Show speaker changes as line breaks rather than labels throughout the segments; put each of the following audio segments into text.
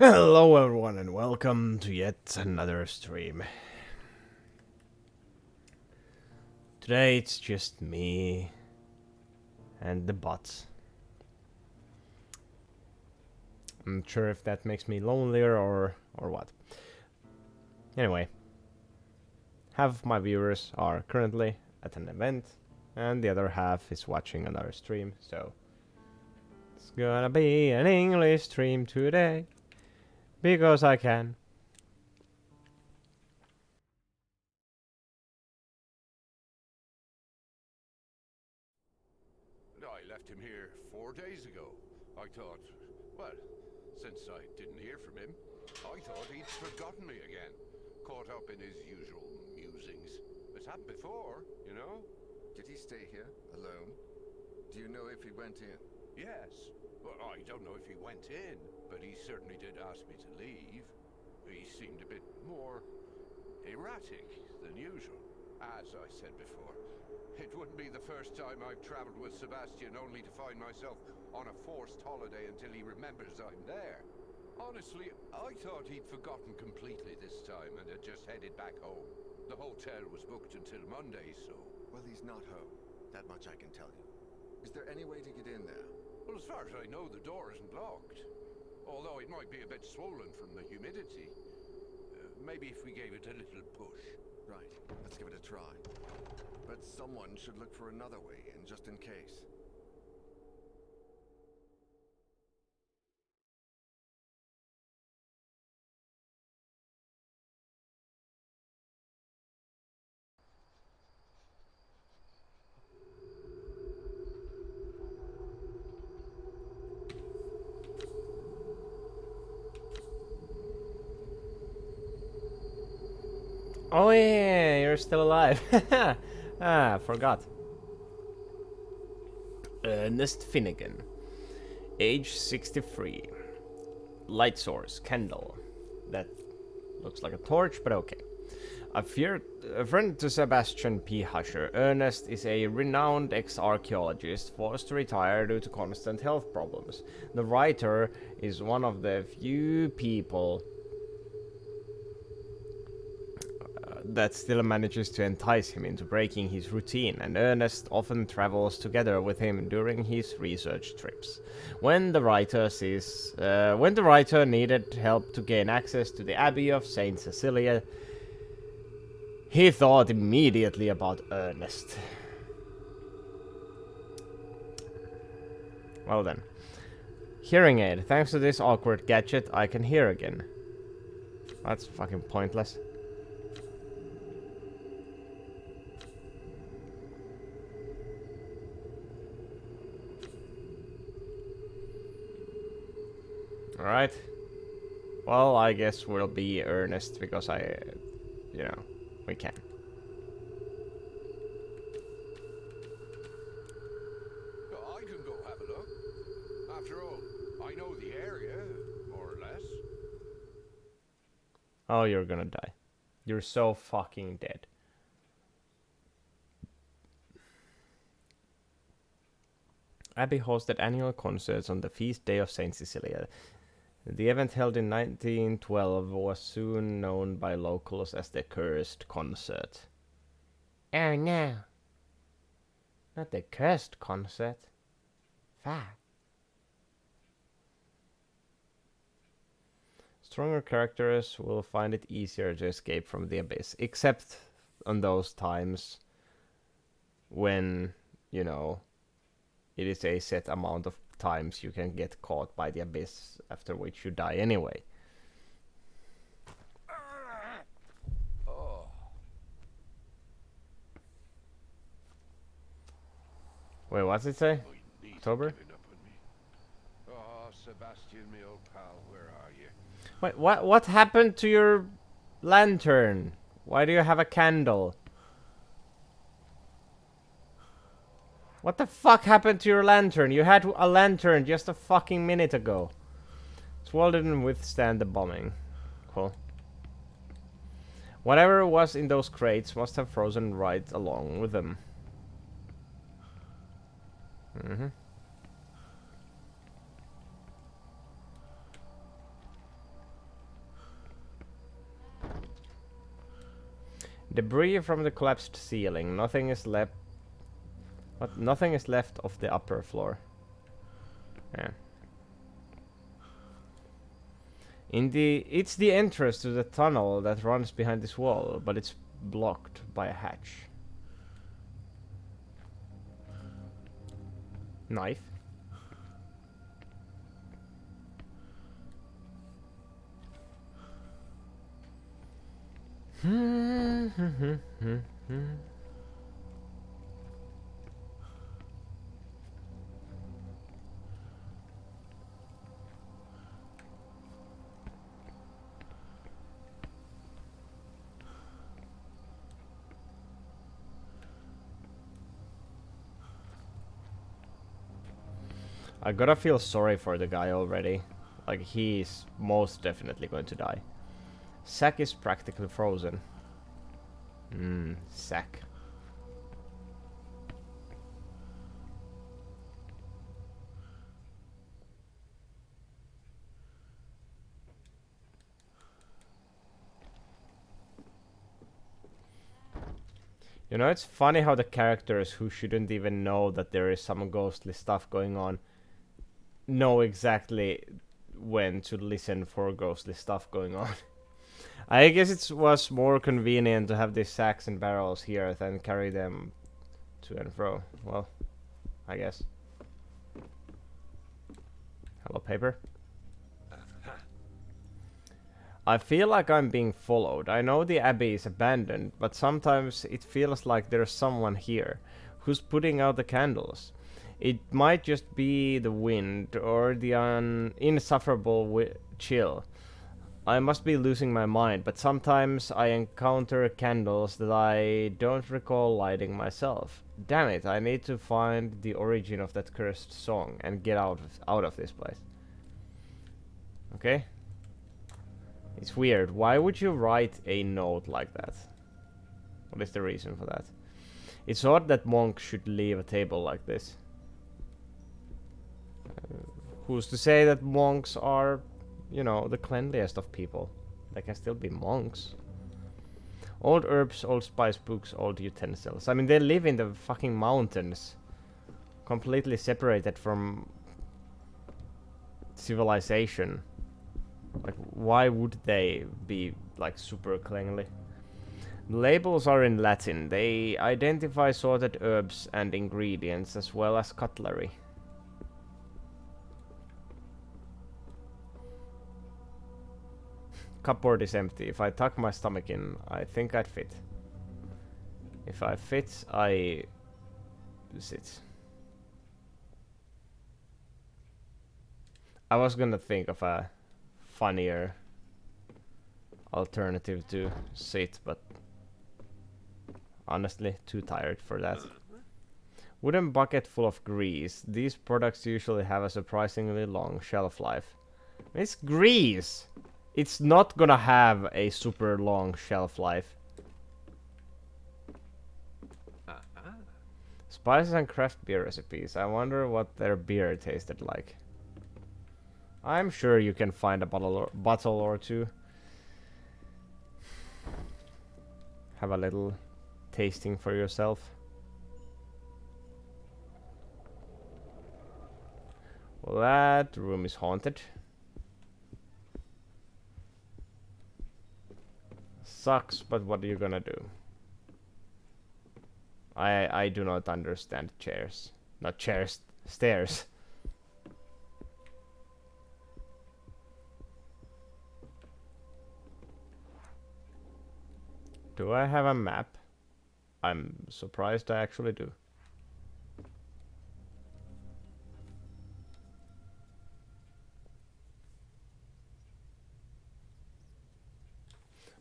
Hello everyone and welcome to yet another stream. Today it's just me and the bots. I'm not sure if that makes me lonelier or what. Anyway, half of my viewers are currently at an event and the other half is watching another stream, so it's gonna be an English stream today because I can.
I left him here 4 days ago. I thought, well, since I didn't hear from him, I thought he'd forgotten me again. Caught up in his usual musings. It's happened before, you know?
Did he stay here, alone? Do you know if he went in?
Yes. Well, I don't know if he went in, but he certainly did ask me to leave. He seemed a bit more erratic than usual. As I said before, it wouldn't be the first time I've traveled with Sebastian only to find myself on a forced holiday until he remembers I'm there. Honestly, I thought he'd forgotten completely this time and had just headed back home. The hotel was booked until Monday, so...
Well, he's not home. That much I can tell you. Is there any way to get in there?
Well, as far as I know, the door isn't locked. Although it might be a bit swollen from the humidity. Maybe if we gave it a little push.
Right, let's give it a try. But someone should look for another way in, just in case.
Oh yeah, you're still alive. Forgot. Ernest Finnegan, age 63. Light source, candle. That looks like a torch, but okay. A friend to Sebastian P. Husher, Ernest is a renowned ex-archaeologist forced to retire due to constant health problems. The writer is one of the few people that still manages to entice him into breaking his routine, and Ernest often travels together with him during his research trips. When the writer needed help to gain access to the Abbey of Saint Cecilia, he thought immediately about Ernest. Well then. Hearing aid. Thanks to this awkward gadget, I can hear again. That's fucking pointless. Alright. Well, I guess we'll be Ernest because we can.
I can go have a look. After all, I know the area, more or less.
Oh, you're gonna die. You're so fucking dead. Abbey hosted annual concerts on the feast day of Saint Cecilia. The event held in 1912 was soon known by locals as the Cursed Concert. Oh no. Not the Cursed Concert. Fuck. Stronger characters will find it easier to escape from the abyss, except on those times when, it is a set amount of times you can get caught by the abyss, after which you die anyway.
Oh.
Wait, what's it say?
My knees
October?
are giving up on me. Oh, Sebastian, my old pal, where are you?
Wait, what happened to your lantern? Why do you have a candle? What the fuck happened to your lantern? You had a lantern just a fucking minute ago. This wall didn't withstand the bombing. Cool. Whatever was in those crates must have frozen right along with them. Mm-hmm. Debris from the collapsed ceiling. Nothing is left. What? Nothing is left of the upper floor. Yeah. It's the entrance to the tunnel that runs behind this wall, but it's blocked by a hatch. Knife. I gotta feel sorry for the guy already. Like, he's most definitely going to die. Sack is practically frozen. Sack. You know, it's funny how the characters who shouldn't even know that there is some ghostly stuff going on know exactly when to listen for ghostly stuff going on. I guess it was more convenient to have these sacks and barrels here than carry them to and fro. Well, I guess. Hello, paper. I feel like I'm being followed. I know the abbey is abandoned, but sometimes it feels like there's someone here who's putting out the candles. It might just be the wind or the insufferable chill. I must be losing my mind, but sometimes I encounter candles that I don't recall lighting myself. Damn it, I need to find the origin of that cursed song and get out of this place. Okay? It's weird. Why would you write a note like that? What is the reason for that? It's odd that monks should leave a table like this. Who's to say that monks are, you know, the cleanliest of people? They can still be monks. Old herbs, old spice books, old utensils. I mean, they live in the fucking mountains. Completely separated from civilization. Like, why would they be, like, super cleanly? The labels are in Latin. They identify sorted herbs and ingredients as well as cutlery. Cupboard is empty. If I tuck my stomach in, I think I'd fit. If I fit, I sit. I was gonna think of a funnier alternative to sit, but honestly, too tired for that. Wooden bucket full of grease. These products usually have a surprisingly long shelf life. It's grease! It's not gonna have a super long shelf life. Spices and craft beer recipes. I wonder what their beer tasted like. I'm sure you can find a bottle or two. Have a little tasting for yourself. Well, that room is haunted. Sucks, but what are you gonna do? I do not understand chairs. Not chairs, stairs. Do I have a map? I'm surprised I actually do.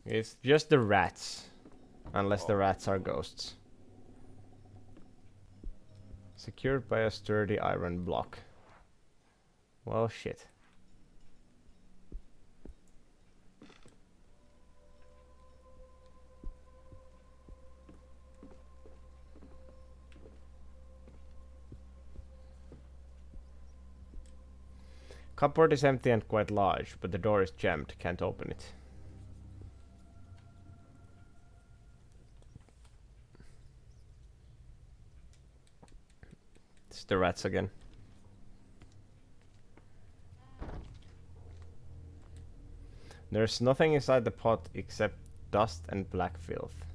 It's just the rats. Unless the rats are ghosts. Secured by a sturdy iron block. Well, shit. Cupboard is empty and quite large, but the door is jammed. Can't open it. It's the rats again. There's nothing inside the pot except dust and black filth.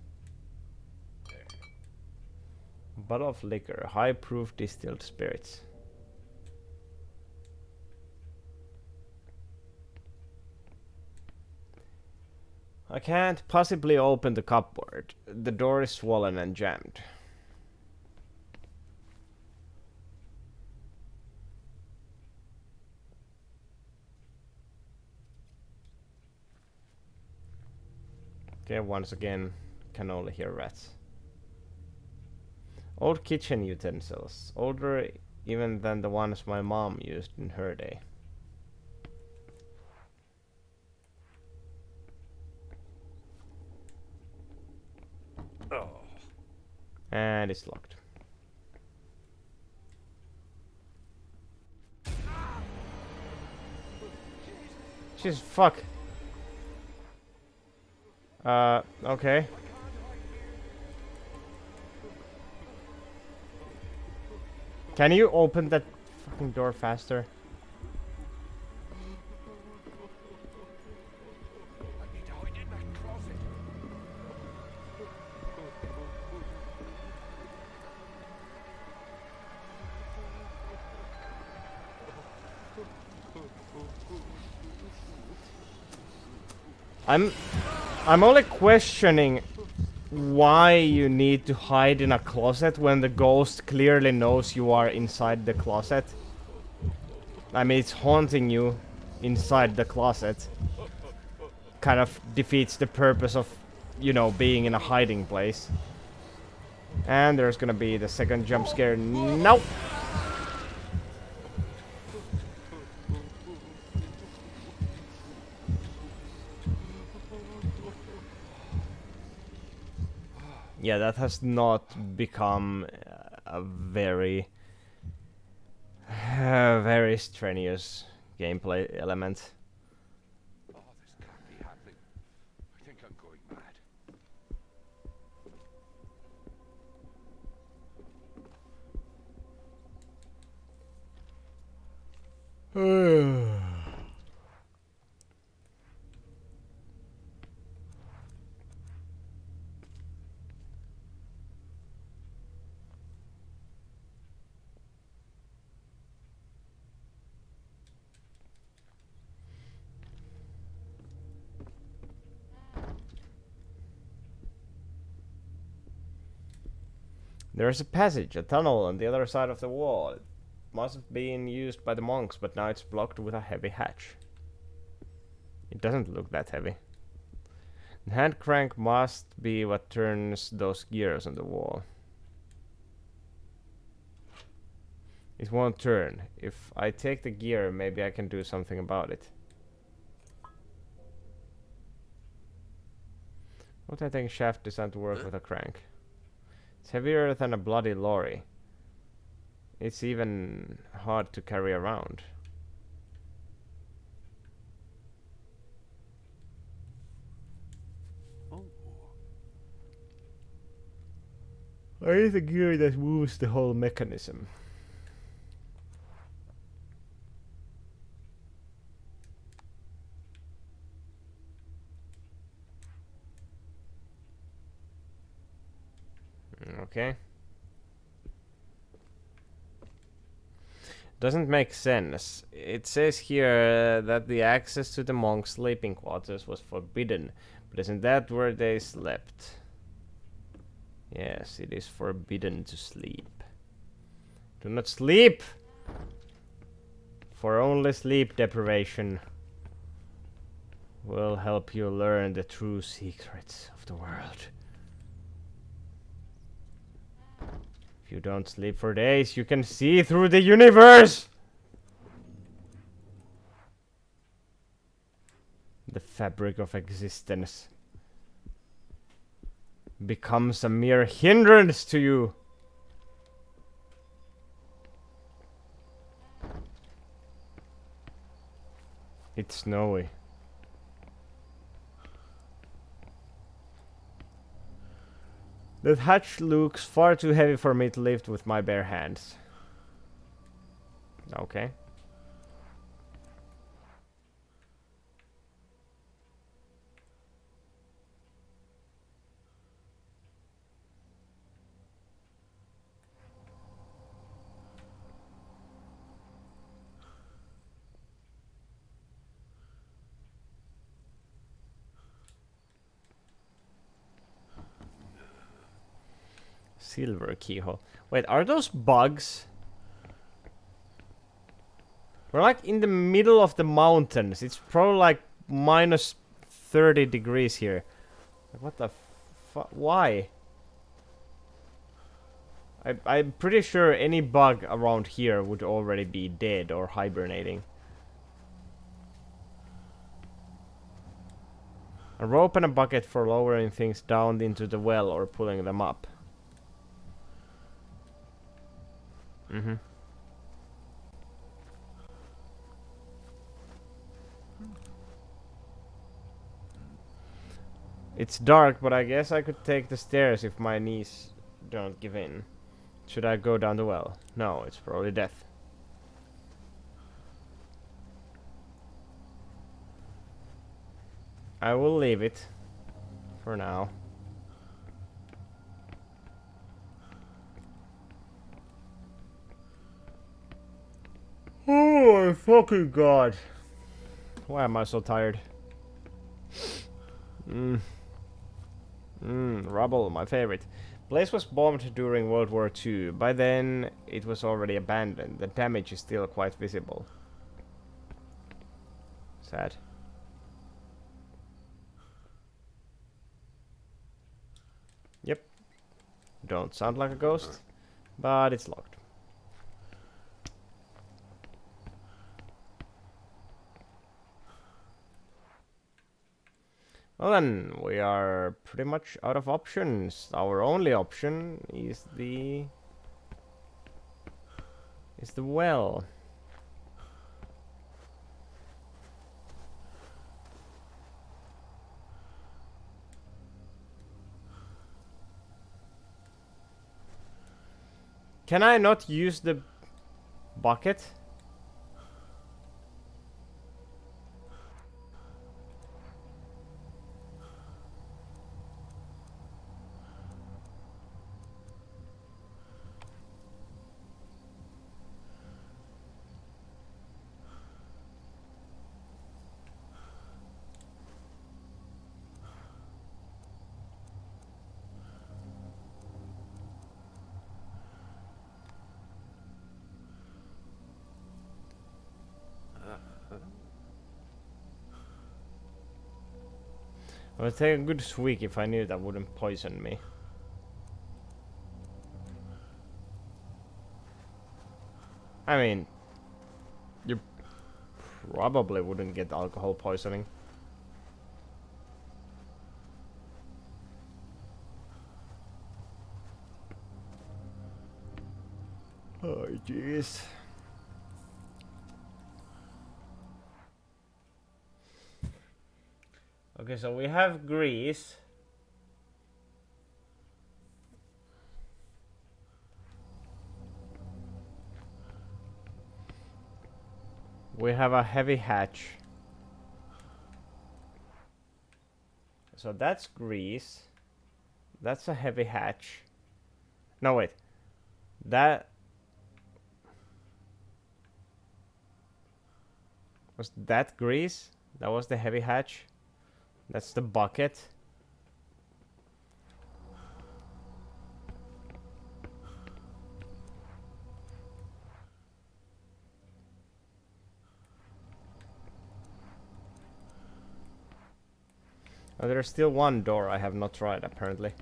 Bottle of liquor, high proof distilled spirits. I can't possibly open the cupboard. The door is swollen and jammed. Okay, once again, can only hear rats. Old kitchen utensils, older even than the ones my mom used in her day.
Oh.
And it's locked. Jesus fuck. Okay. Can you open that fucking door faster?
I need to hide in that closet.
I'm only questioning why you need to hide in a closet when the ghost clearly knows you are inside the closet. I mean, it's haunting you inside the closet. Kind of defeats the purpose of, you know, being in a hiding place. And there's gonna be the second jump scare. Nope. Yeah, that has not become a very, very strenuous gameplay element.
Oh, this can't be happening. I think I'm going mad.
There's a passage, a tunnel on the other side of the wall. It must have been used by the monks, but now it's blocked with a heavy hatch. It doesn't look that heavy. The hand crank must be what turns those gears on the wall. It won't turn. If I take the gear, maybe I can do something about it. Rotating shaft designed to work with a crank. It's heavier than a bloody lorry. It's even hard to carry around.
Oh.
I need a gear that moves the whole mechanism. Okay. Doesn't make sense. It says here that the access to the monks' sleeping quarters was forbidden, but isn't that where they slept? Yes, it is forbidden to sleep. Do not sleep! For only sleep deprivation will help you learn the true secrets of the world. If you don't sleep for days, you can see through the universe! The fabric of existence becomes a mere hindrance to you. It's snowy. That hatch looks far too heavy for me to lift with my bare hands. Okay. Silver keyhole. Wait, are those bugs? We're like in the middle of the mountains. It's probably like minus 30 degrees here. Like, what the fuck? Why? I'm pretty sure any bug around here would already be dead or hibernating. A rope and a bucket for lowering things down into the well or pulling them up. Mm-hmm. It's dark, but I guess I could take the stairs if my knees don't give in. Should I go down the well? No, it's probably death. I will leave it. For now. Oh my fucking god. Why am I so tired? Rubble, my favorite. Place was bombed during World War II. By then, it was already abandoned. The damage is still quite visible. Sad. Yep. Don't sound like a ghost, but it's locked. Well then, we are pretty much out of options. Our only option is the well. Can I not use the bucket? I would take a good swig if I knew that wouldn't poison me. I mean, you probably wouldn't get alcohol poisoning. Oh, jeez. Okay, so we have grease. We have a heavy hatch. So that's grease. That's a heavy hatch. No, wait. That... Was that grease? That was the heavy hatch? That's the bucket. Oh, there's still one door I have not tried, apparently.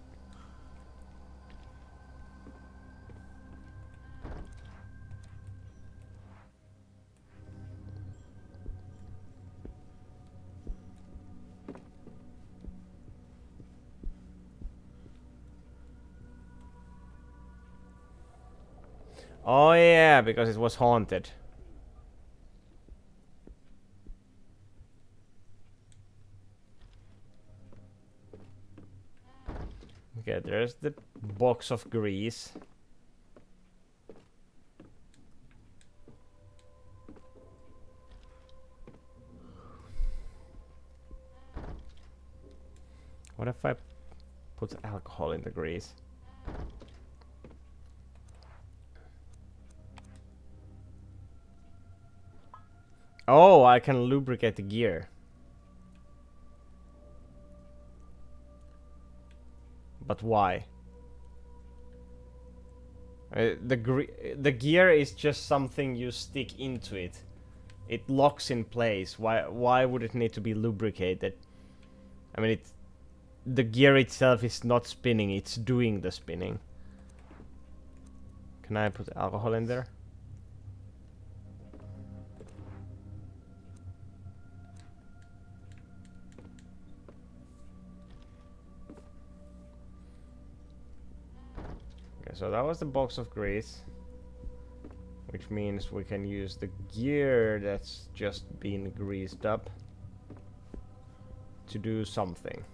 Oh yeah, because it was haunted. Okay, there's the box of grease. What if I put alcohol in the grease? Oh, I can lubricate the gear. But why? The gear is just something you stick into it. It locks in place. Why would it need to be lubricated? I mean, the gear itself is not spinning, it's doing the spinning. Can I put alcohol in there? Okay, so that was the box of grease. Which means we can use the gear that's just been greased up to do something.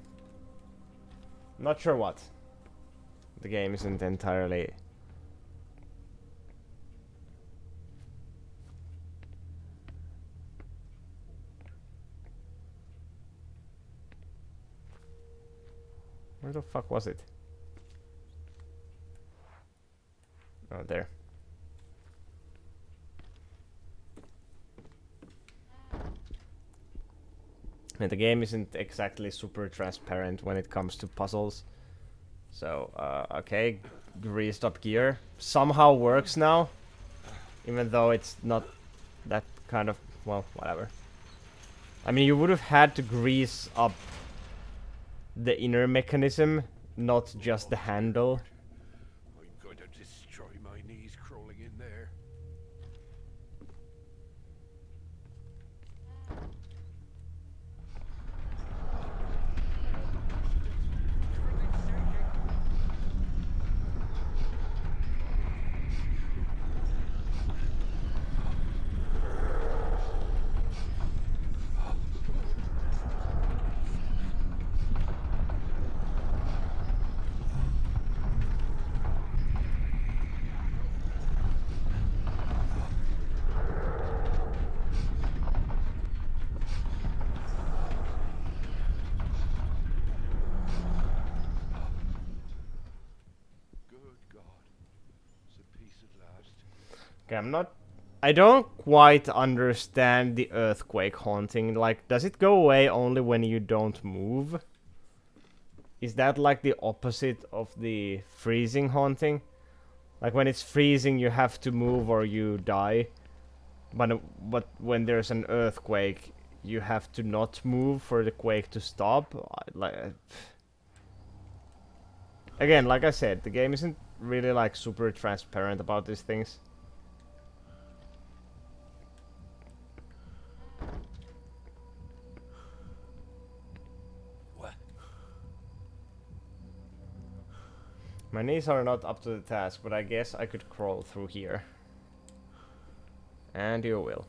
Not sure what. The game isn't entirely... Where the fuck was it? Oh, there. And the game isn't exactly super transparent when it comes to puzzles. So, okay, greased up gear somehow works now. Even though it's not that kind of, well, whatever. I mean, you would have had to grease up the inner mechanism, not just the handle.
I'm going to destroy my knees crawling in there.
Okay, I don't quite understand the earthquake haunting. Like, does it go away only when you don't move? Is that like the opposite of the freezing haunting? Like when it's freezing you have to move or you die. But when there's an earthquake you have to not move for the quake to stop. Again, like I said, the game isn't really like super transparent about these things. My knees are not up to the task, but I guess I could crawl through here. And you will.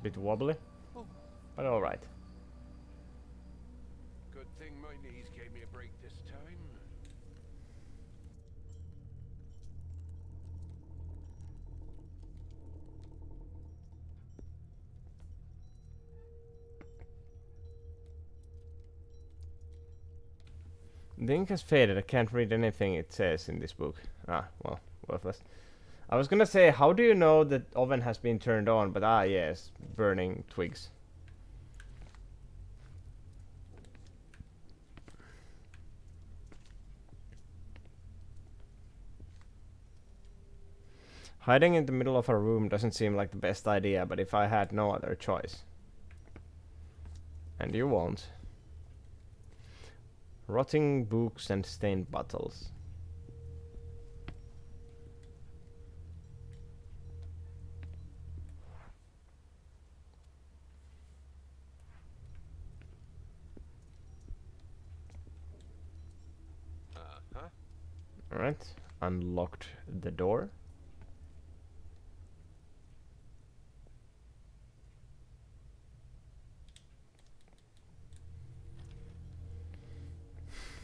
Bit wobbly, but alright.
Good thing my knees gave me a break this time.
The ink has faded. I can't read anything it says in this book. Ah, well, worthless. I was gonna say, how do you know that oven has been turned on? But yes, burning twigs. Hiding in the middle of a room doesn't seem like the best idea, but if I had no other choice. And you won't. Rotting books and stained bottles. Alright, unlocked the door.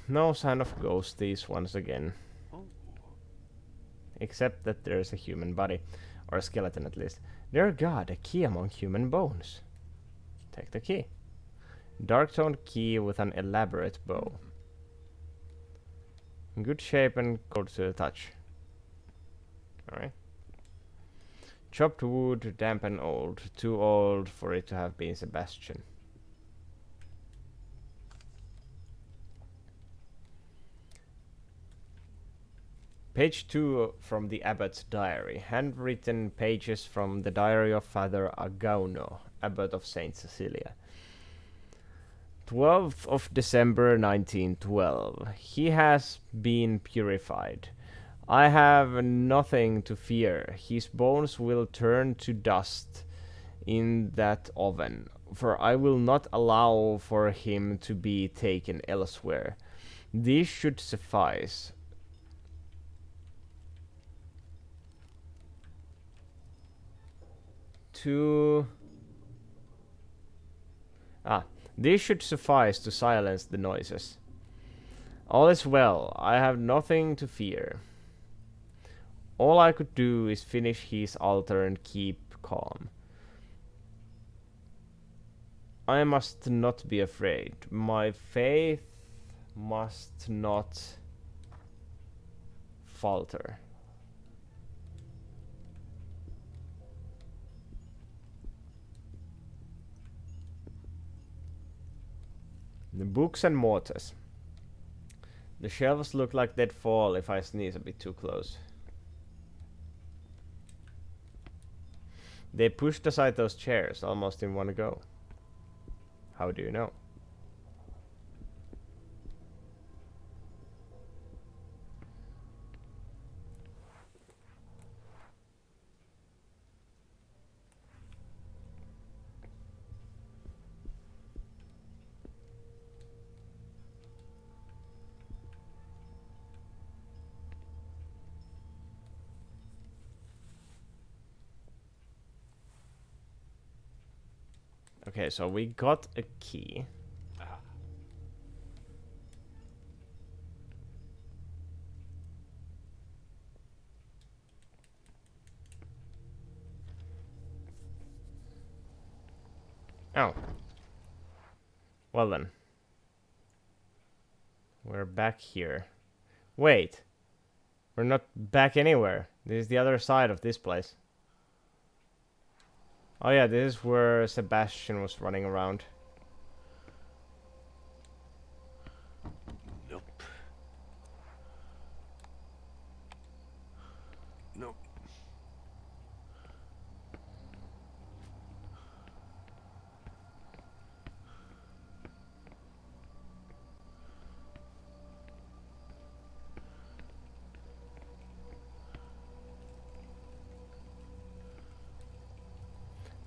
No sign of ghosties once again.
Oh.
Except that there's a human body. Or a skeleton at least. Dear God, a key among human bones. Take the key. Dark toned key with an elaborate bow. Good shape and cold to the touch. Alright. Chopped wood, damp and old. Too old for it to have been Sebastian. Page 2 from the Abbot's diary. Handwritten pages from the diary of Father Agauno, Abbot of Saint Cecilia. 12th of December 1912. He has been purified. I have nothing to fear. His bones will turn to dust in that oven, for I will not allow for him to be taken elsewhere. This should suffice. This should suffice to silence the noises. All is well. I have nothing to fear. All I could do is finish his altar and keep calm. I must not be afraid. My faith must not falter. The books and mortars. The shelves look like they'd fall if I sneeze a bit too close. They pushed aside those chairs almost in one go. How do you know? Okay, so we got a key. Oh. Well then. We're back here. Wait. We're not back anywhere. This is the other side of this place. Oh yeah, this is where Sebastian was running around.
Nope. Nope.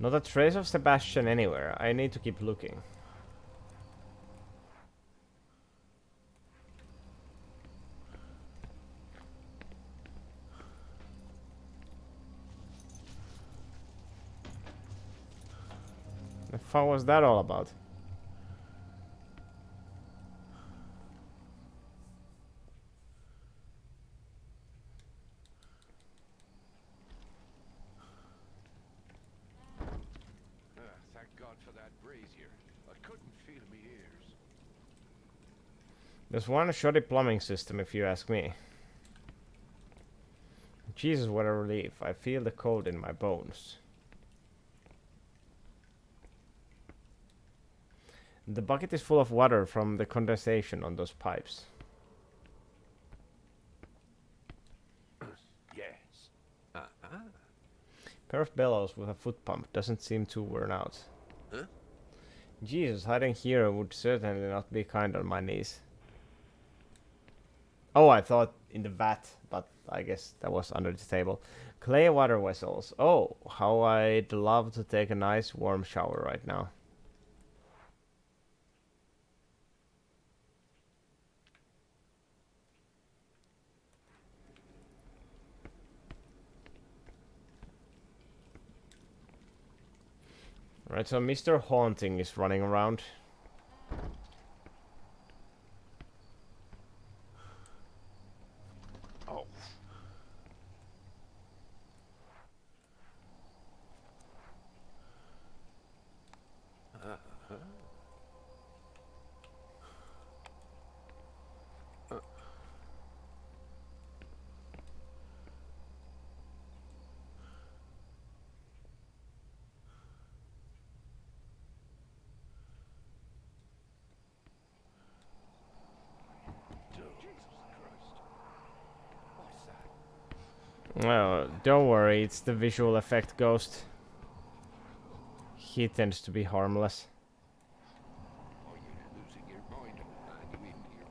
Not a trace of Sebastian anywhere. I need to keep looking. The fuck was that all about?
Thank God for that brazier. I couldn't feel my ears.
There's one shoddy plumbing system, if you ask me. Jesus, what a relief. I feel the cold in my bones. The bucket is full of water from the condensation on those pipes.
Yes.
Pair of bellows with a foot pump doesn't seem too worn out.
Huh?
Jesus, hiding here would certainly not be kind on my knees. Oh, I thought in the vat, but I guess that was under the table. Clay water vessels. Oh, how I'd love to take a nice warm shower right now. Right, so Mr. Haunting is running around. Well, don't worry, it's the visual effect ghost. He tends to be harmless.
Are you losing your mind, man? You even hear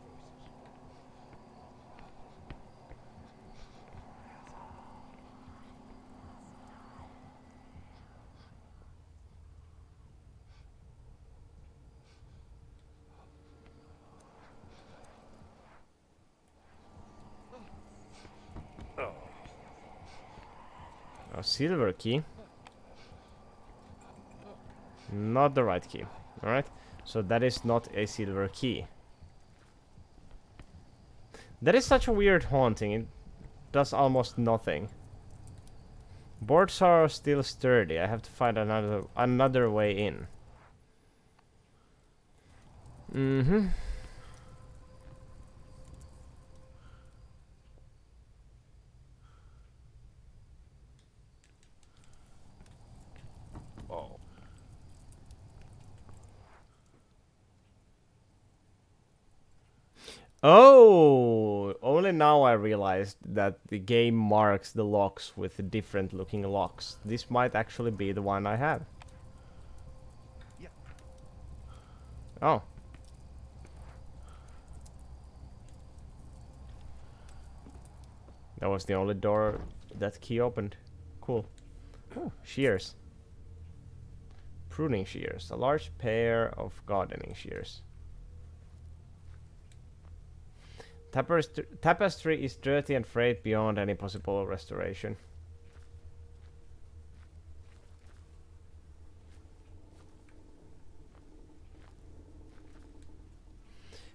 voices.
A silver key. Not the right key. Alright. So that is not a silver key. That is such a weird haunting. It does almost nothing. Boards are still sturdy. I have to find another way in. Mm-hmm.
Oh.
Oh! Only now I realized that the game marks the locks with different looking locks. This might actually be the one I have.
Yeah.
Oh. That was the only door that key opened. Cool. Ooh, shears. Pruning shears. A large pair of gardening shears. Tapestry is dirty and frayed beyond any possible restoration.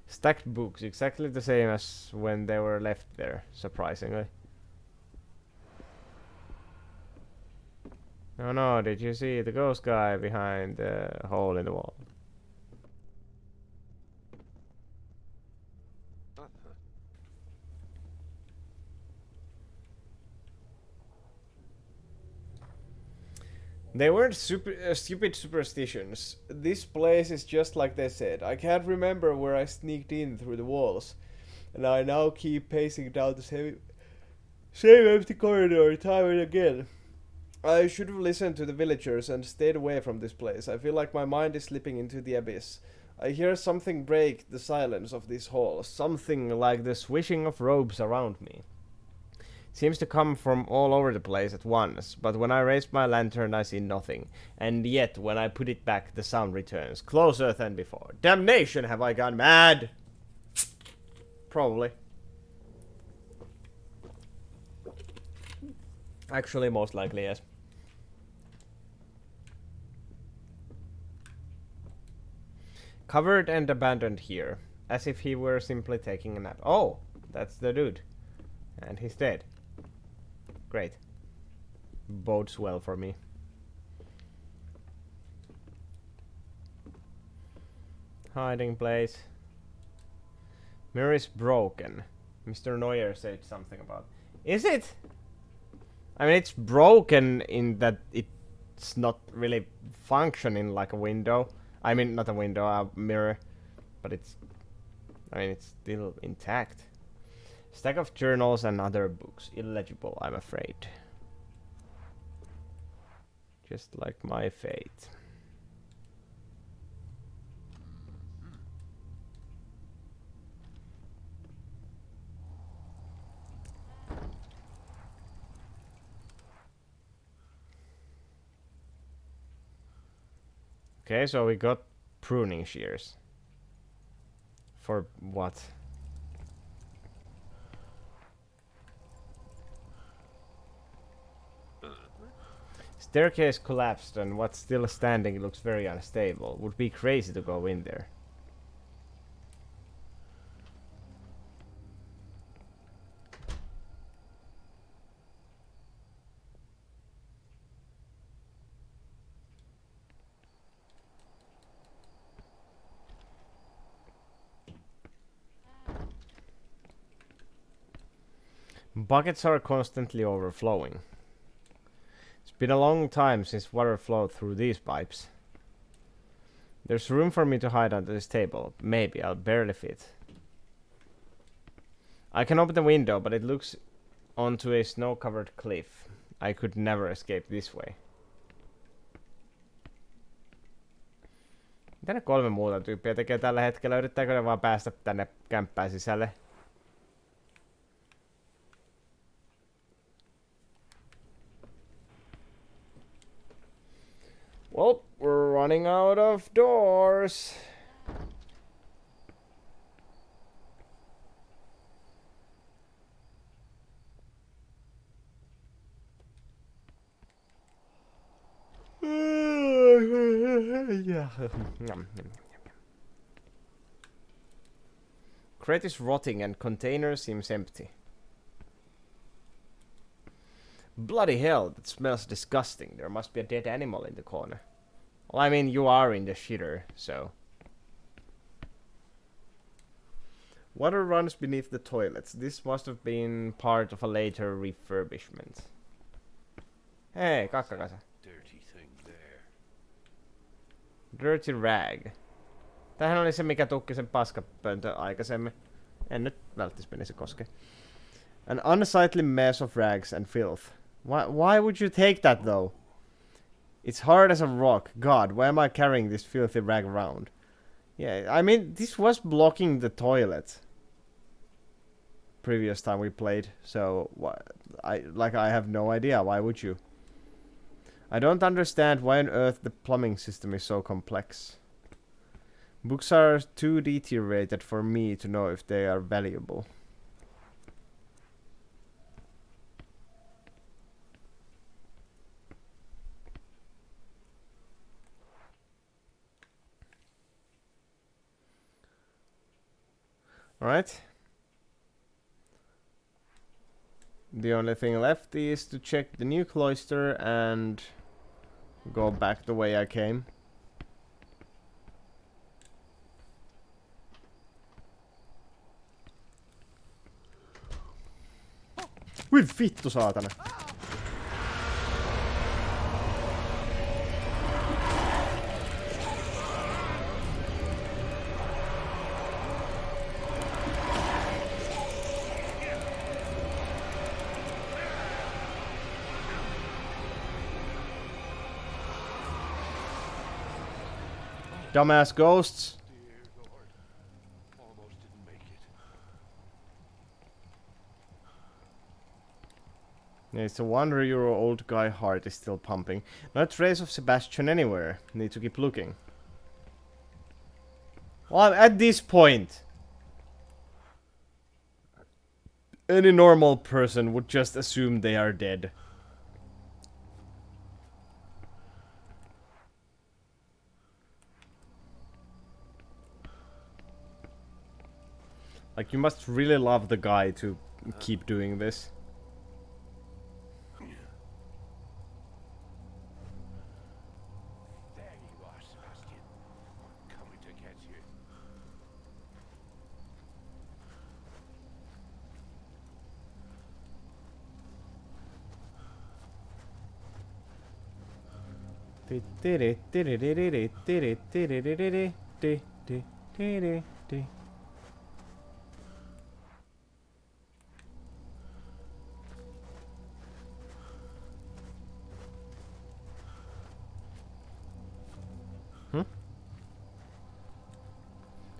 Stacked books, exactly the same as when they were left there, surprisingly. Oh no, did you see the ghost guy behind the hole in the wall? They weren't stupid superstitions. This place is just like they said. I can't remember where I sneaked in through the walls, and I now keep pacing down the same empty corridor time and again. I should have listened to the villagers and stayed away from this place. I feel like my mind is slipping into the abyss. I hear something break the silence of this hall, something like the swishing of robes around me. Seems to come from all over the place at once, but when I raise my lantern I see nothing, and yet when I put it back the sound returns, closer than before. Damnation, have I gone mad? Probably. Actually, most likely, yes. Covered and abandoned here, as if he were simply taking a nap. Oh, that's the dude. And he's dead. Great. Bodes well for me. Hiding place. Mirror is broken. Mr. Neuer said something about. Is it? I mean, it's broken in that it's not really functioning like a window. I mean, not a window, a mirror. But it's... I mean, it's still intact. Stack of journals and other books. Illegible, I'm afraid. Just like my fate. Okay, so we got pruning shears. For what? Staircase collapsed and what's still standing looks very unstable. Would be crazy to go in there. Buckets are constantly overflowing. It's been a long time since water flowed through these pipes. There's room for me to hide under this table. Maybe, I'll barely fit. I can open the window, but it looks onto a snow-covered cliff. I could never escape this way. Mitä ne 3 muuta tyyppiä tekee tällä hetkellä? Yrittääkö ne vaan päästä tänne kämppään sisälle? Well, we're running out of doors. Crate is rotting and container seems empty. Bloody hell, that smells disgusting. There must be a dead animal in the corner. Well, I mean, you are in the shitter, so... Water runs beneath the toilets. This must have been part of a later refurbishment. Hei, kakkakasa.
Dirty thing there.
Dirty rag. Tämähän oli se, mikä tukki sen paskapöntö aikaisemmin. En nyt välttis menisi koske. An unsightly mess of rags and filth. Why would you take that though? It's hard as a rock. God, why am I carrying this filthy rag around? Yeah, I mean, this was blocking the toilet. Previous time we played, so I have no idea. Why would you? I don't understand why on earth the plumbing system is so complex. Books are too deteriorated for me to know if they are valuable. Alright. The only thing left is to check the new cloister and go back the way I came. Ui vittu saatana. Dumbass ghosts.
Dear Lord. Almost didn't make it.
Yeah, it's a wonder your old guy heart is still pumping. Not a trace of Sebastian anywhere. Need to keep looking. Well, at this point, any normal person would just assume they are dead. Like, you must really love the guy to keep doing this.
There you are, Sebastian. I'm coming to get you.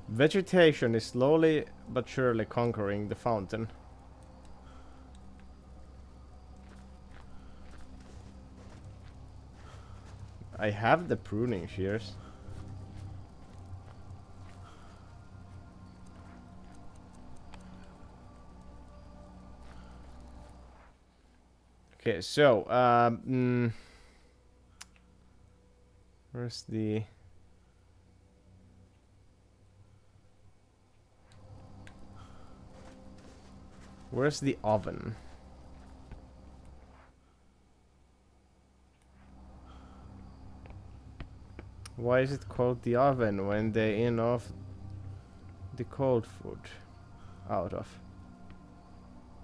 Vegetation is slowly but surely conquering the fountain. I have the pruning shears. Okay, so, where's the... Where's the oven? Why is it called the oven when they in off the cold food out of?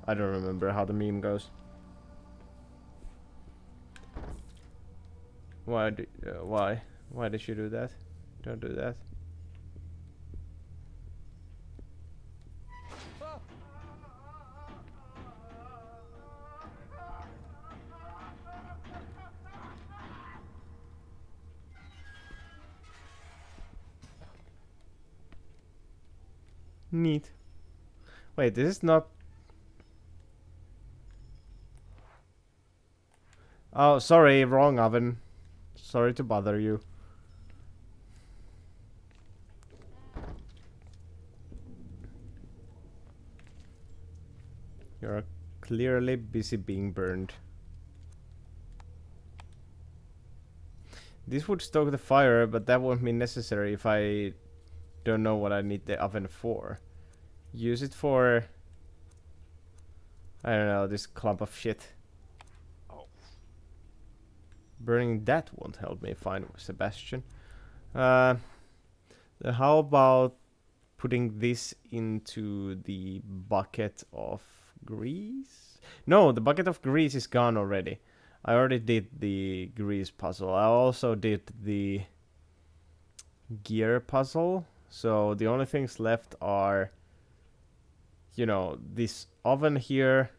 I don't remember how the meme goes. Why did she do that? Don't do that. Neat. Wait, this is not... Oh, sorry, wrong oven. Sorry to bother you. You're clearly busy being burned. This would stoke the fire, but that won't be necessary if I don't know what I need the oven for. Use it for... I don't know, this clump of shit. Burning that won't help me find Sebastian. How about putting this into the bucket of grease? No, the bucket of grease is gone already. I already did the grease puzzle. I also did the gear puzzle. So the only things left are, you know, this oven here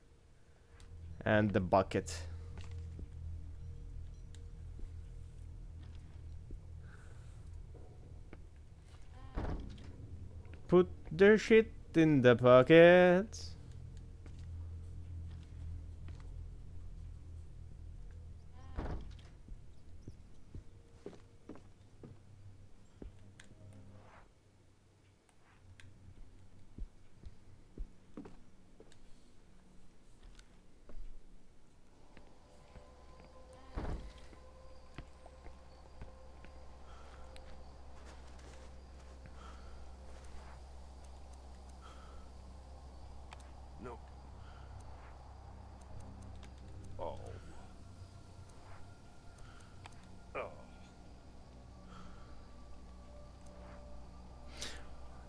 and the bucket. Put the shit in the bucket.
No. Oh. Oh.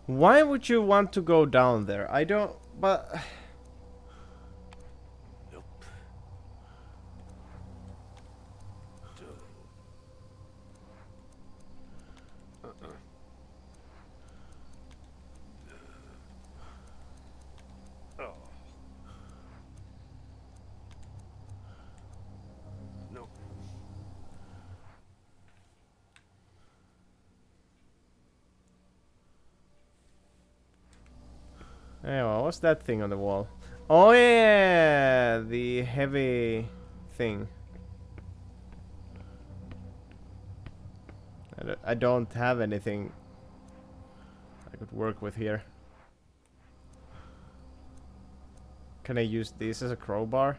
Why would you want to go down there? I don't... but...
Nope. Oh. No.
Anyway, what's that thing on the wall? Oh yeah! The heavy thing. I don't have anything I could work with here. Can I use this as a crowbar?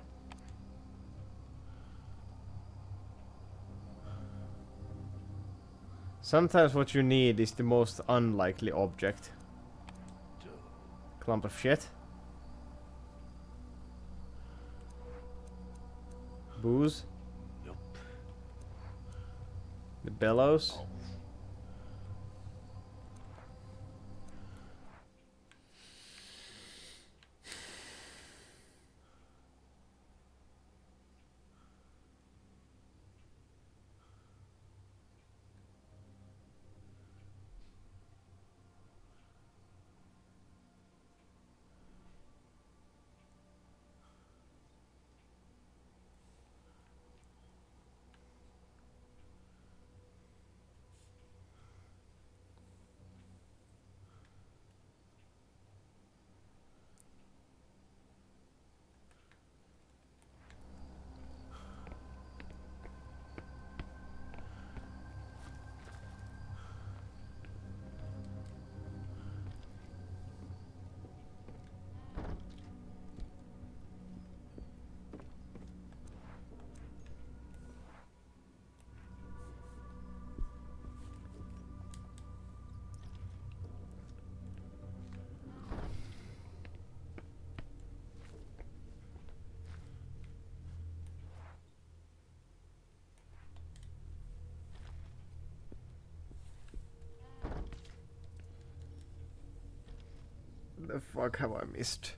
Sometimes what you need is the most unlikely object. Clump of shit. Booze.
Nope.
The bellows.
Oh.
The fuck have I missed?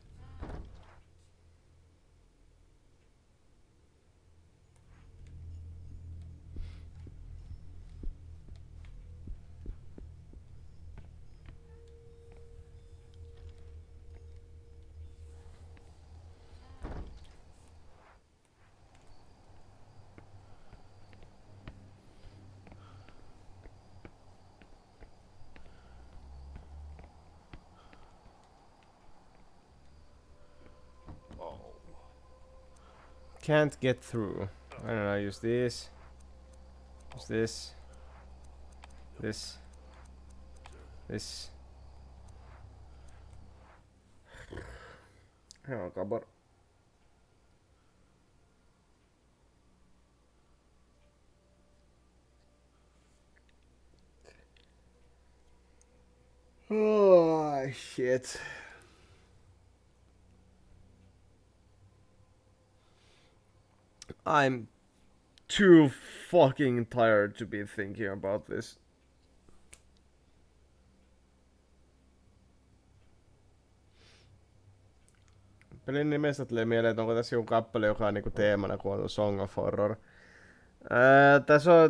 Can't get through. I don't know, use this. Use this. This. This. Oh, come on. Oh, shit. I'm too fucking tired to be thinking about this. Pelin nimestä tulee mieleen, että onko tässä joku kappale, joka on niinku teemana, kun on Song of Horror.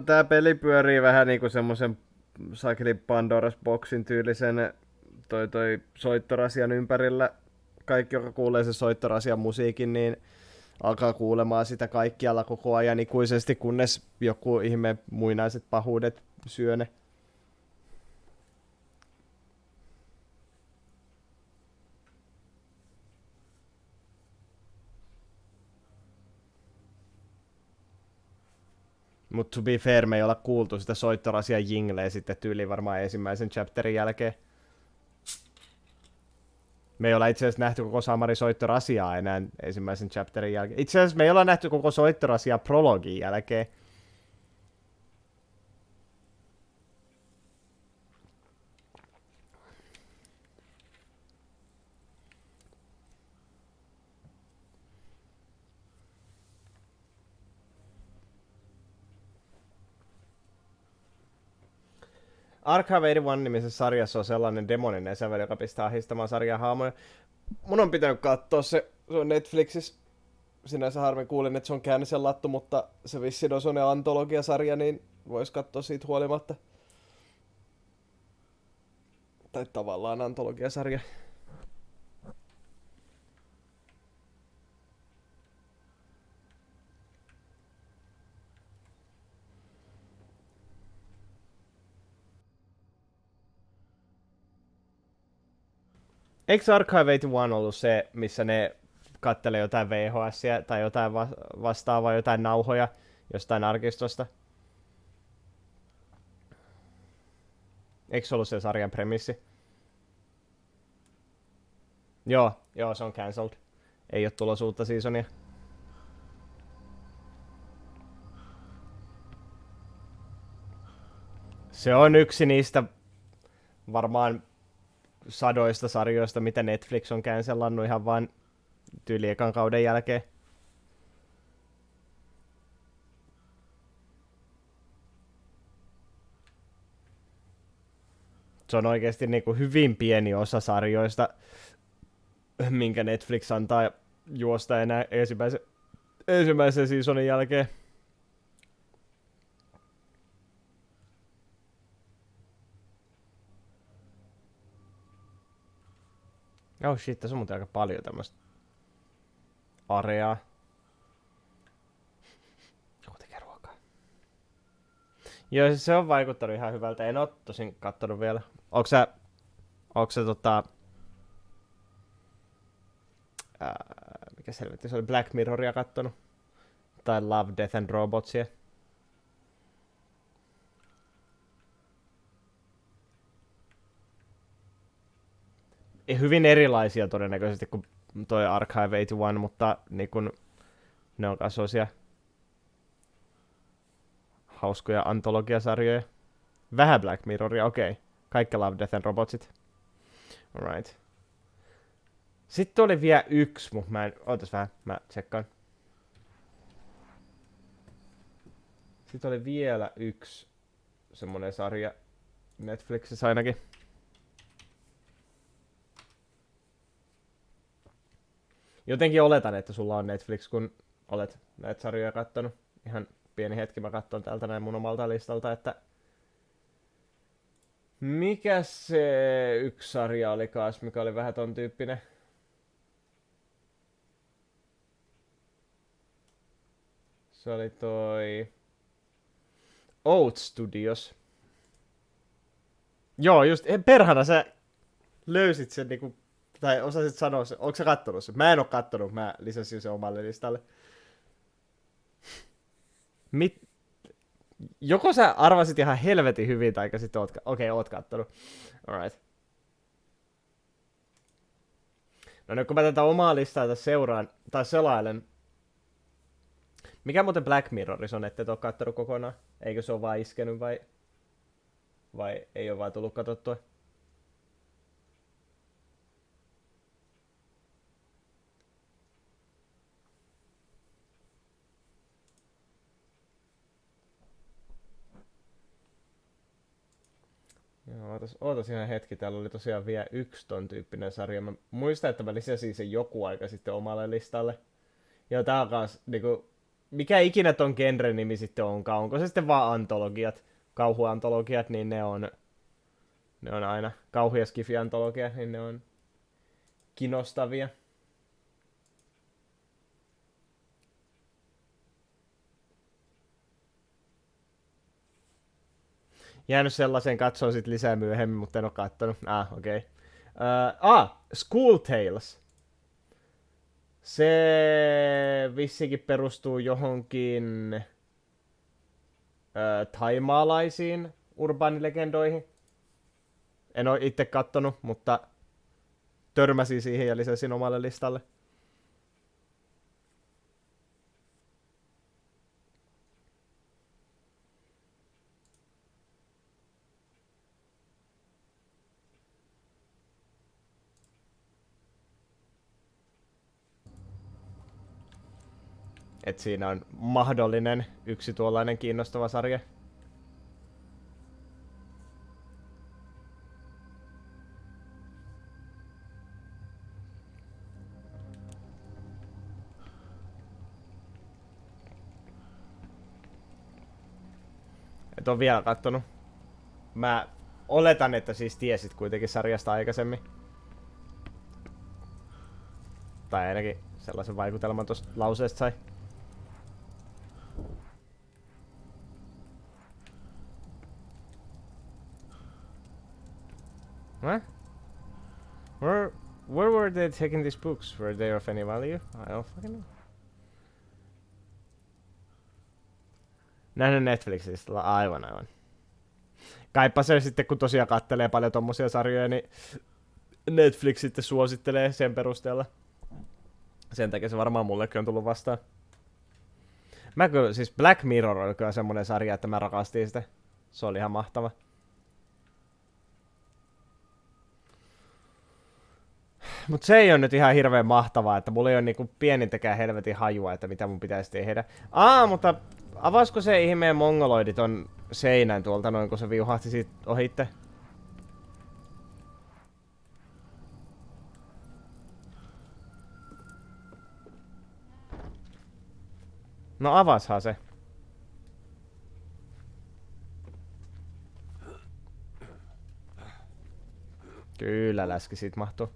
Tää peli pyörii vähän niinku semmosen sakeli Pandoras Boxin tyylisen toi soittorasian ympärillä. Kaikki, joka kuulee sen soittorasian musiikin, niin alkaa kuulemaan sitä kaikkialla koko ajan ikuisesti, kunnes joku ihme muinaiset pahuudet syö ne. Mut to be fair, me ei olla kuultu sitä soittorasian jingleä sitten tyyliin varmaan ensimmäisen chapterin jälkeen. Me ei olla itse asiassa nähty koko Samari soittorasiaa enää ensimmäisen chapterin jälkeen. Itse asiassa me ei olla nähty koko soittorasiaa prologin jälkeen. Arkham 81-nimisessä sarjassa on sellainen demoninen sävel, joka pistää ahdistamaan sarjan haamoja. Mun on pitänyt katsoa se on Netflixissä. Sinänsä harmi kuulin, että se on Käännysen lattu, mutta se vissiin on sellainen antologiasarja, niin vois katsoa siitä huolimatta. Tai tavallaan antologiasarja. Eikö Archive 81 ollut se, missä ne kattelee jotain VHS:iä tai jotain vastaavaa, jotain nauhoja jostain arkistosta? Eikö se ollut se sarjan premissi? Joo, se on cancelled. Ei ole tulossa uutta seasonia. Se on yksi niistä varmaan sadoista sarjoista, mitä Netflix on cancellannut ihan vaan tyyli ekan kauden jälkeen. Se on oikeasti niinku hyvin pieni osa sarjoista, minkä Netflix antaa juosta enää ensimmäisen seasonin jälkeen. Oh shit, tässä on muuten aika paljon tämmöstä areaa. Joku tekee ruokaa. Joo, siis se on vaikuttanut ihan hyvältä. En oo tosin kattonut vielä. Onko sä mikä selvitti, se oli Black Mirroria kattonut? Tai Love, Death and Robotsia? Hyvin erilaisia todennäköisesti kuin toi Archive 81, mutta niin kun, ne on kasoisia hauskoja antologiasarjoja. Vähän Black Mirroria, okei. Okay. Kaikki Love, Death and Robotsit. Alright. Sitten oli vielä yksi, mutta ootas vähän, mä tsekkaan. Sitten oli vielä yksi semmonen sarja Netflixissä ainakin. Jotenkin oletan, että sulla on Netflix, kun olet näitä sarjoja kattonut. Ihan pieni hetki mä katson täältä näin mun omalta listalta, että mikä se yksi sarja oli kaas, mikä oli vähän ton tyyppinen? Se oli toi Oat Studios. Joo, just, perhana sä löysit sen niinku, tai osasit sanoa sen, onko sä kattonut sen? Mä en oo kattonut, mä lisäsin sen omalle listalle. Joko sä arvasit ihan helvetin hyvin, tai sitten oot kattonut. Alright. No nyt kun mä tätä omaa listaa tässä seuraan, tai selailen. Mikä muuten Black Mirrorissa on, ette ole kattonut kokonaan? Eikö se ole vaan iskenyt vai ei ole vaan tullut katsottua? Joo, ootas ihan hetki, täällä oli tosiaan vielä yksi ton tyyppinen sarja. Mä muistan, että mä lisäsin sen joku aika sitten omalle listalle. Ja tää on kans niinku, mikä ikinä ton genren nimi sitten onkaan, onko se sitten vaan antologiat, kauhuantologiat, niin ne on aina, kauhu- ja skifi-antologia, niin ne on kinostavia. Jäänyt sellaisen katsoa sit lisää myöhemmin, mutta en oo kattonut. Okei. School Tales. Se vissikin perustuu johonkin thaimaalaisiin urbaanilegendoihin. En oo itse kattonut, mutta törmäsin siihen ja lisäsin omalle listalle. Et siinä on mahdollinen yksi tuollainen kiinnostava sarja. Et on vielä kattonut. Mä oletan, että siis tiesit kuitenkin sarjasta aikaisemmin. Tai ainakin sellaisen vaikutelman tosta lauseesta sai. What? Where were they taking these books? Were they of any value? I don't fucking know. Nähnyt Netflixistä. Aivan. Kaipa se sitten, kun tosiaan kattelee paljon tommosia sarjoja, niin Netflix sitten suosittelee sen perusteella. Sen takia se varmaan mullekin on tullut vastaan. Siis Black Mirror oli kyllä semmonen sarja, että mä rakastin sitä. Se oli ihan mahtava. Mut se ei ole nyt ihan hirveän mahtavaa, että mulla ei ole niinku pienintäkään helvetin hajua, että mitä mun pitäisi tehdä. Mutta avaisiko se ihmeen mongoloidi ton seinän tuolta noin, kun se viuhahti siitä ohitte? No avashan se. Kyllä läski siitä mahtuu.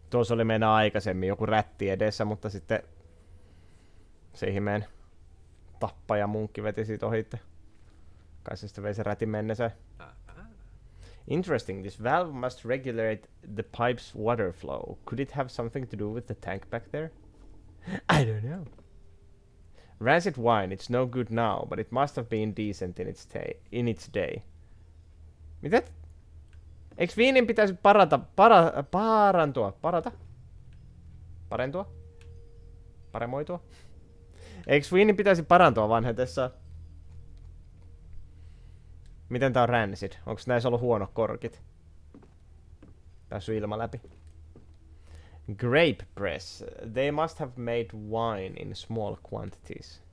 Tuossa oli meidän aikaisemmin joku rätti edessä, mutta sitten se ihmeen tappaja munkki veti siitä ohitte. Kai se sitten vei se rätin mennessään. Interesting, this valve must regulate the pipe's water flow. Could it have something to do with the tank back there? I don't know. Rancid wine, it's no good now, but it must have been decent in its day. Mitä? Eiks viinin pitäisi paremoitua? Eiks viinin pitäisi parantua vanhetessa? Miten tää on rancid? Onks näissä ollut huonot korkit? Päässyt ilma läpi. Grape press. They must have made wine in small quantities.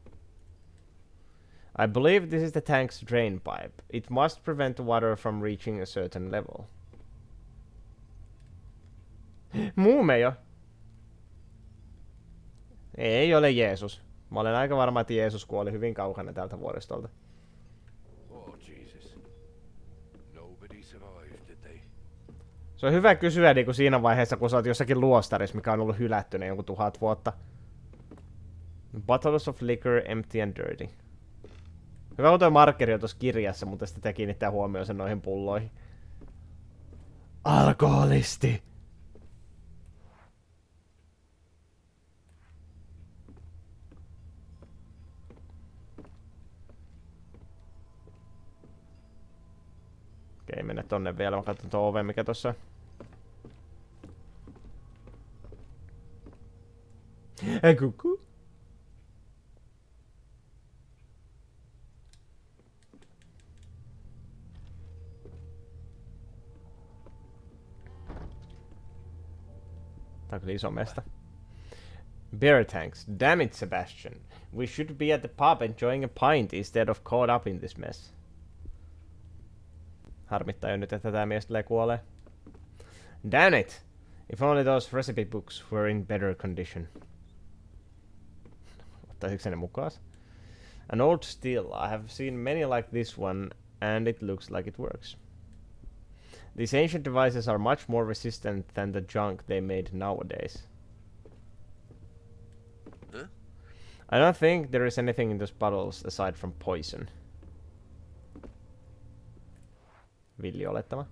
I believe this is the tank's drain pipe. It must prevent the water from reaching a certain level. Muumeja. Ei ole Jeesus. Mä olen aika varma, että Jeesus kuoli hyvin kaukana tältä vuoristolta. Se on hyvä kysyä niin kuin siinä vaiheessa, kun sä oot jossakin luostarissa, mikä on ollut hylättynä jonkun 1000 vuotta. Bottles of liquor, empty and dirty. Hyvä, kun toi markkeri on tuossa kirjassa, mutta sitten kiinnittää huomioon sen noihin pulloihin. Alkoholisti! Ei mennä tonne vielä, mä katson tuon oven mikä tossa on. Kuku. Tää on kyllä iso mesta. Beer tanks. Damn it, Sebastian. We should be at the pub enjoying a pint instead of caught up in this mess. Harmittaa jo nyt, että tää mies tulee kuolee. Damn it! If only those recipe books were in better condition. Ottaisitko se ne mukaan? An old steel. I have seen many like this one, and it looks like it works. These ancient devices are much more resistant than the junk they made nowadays.
Huh?
I don't think there is anything in those bottles aside from poison. Villi olettama.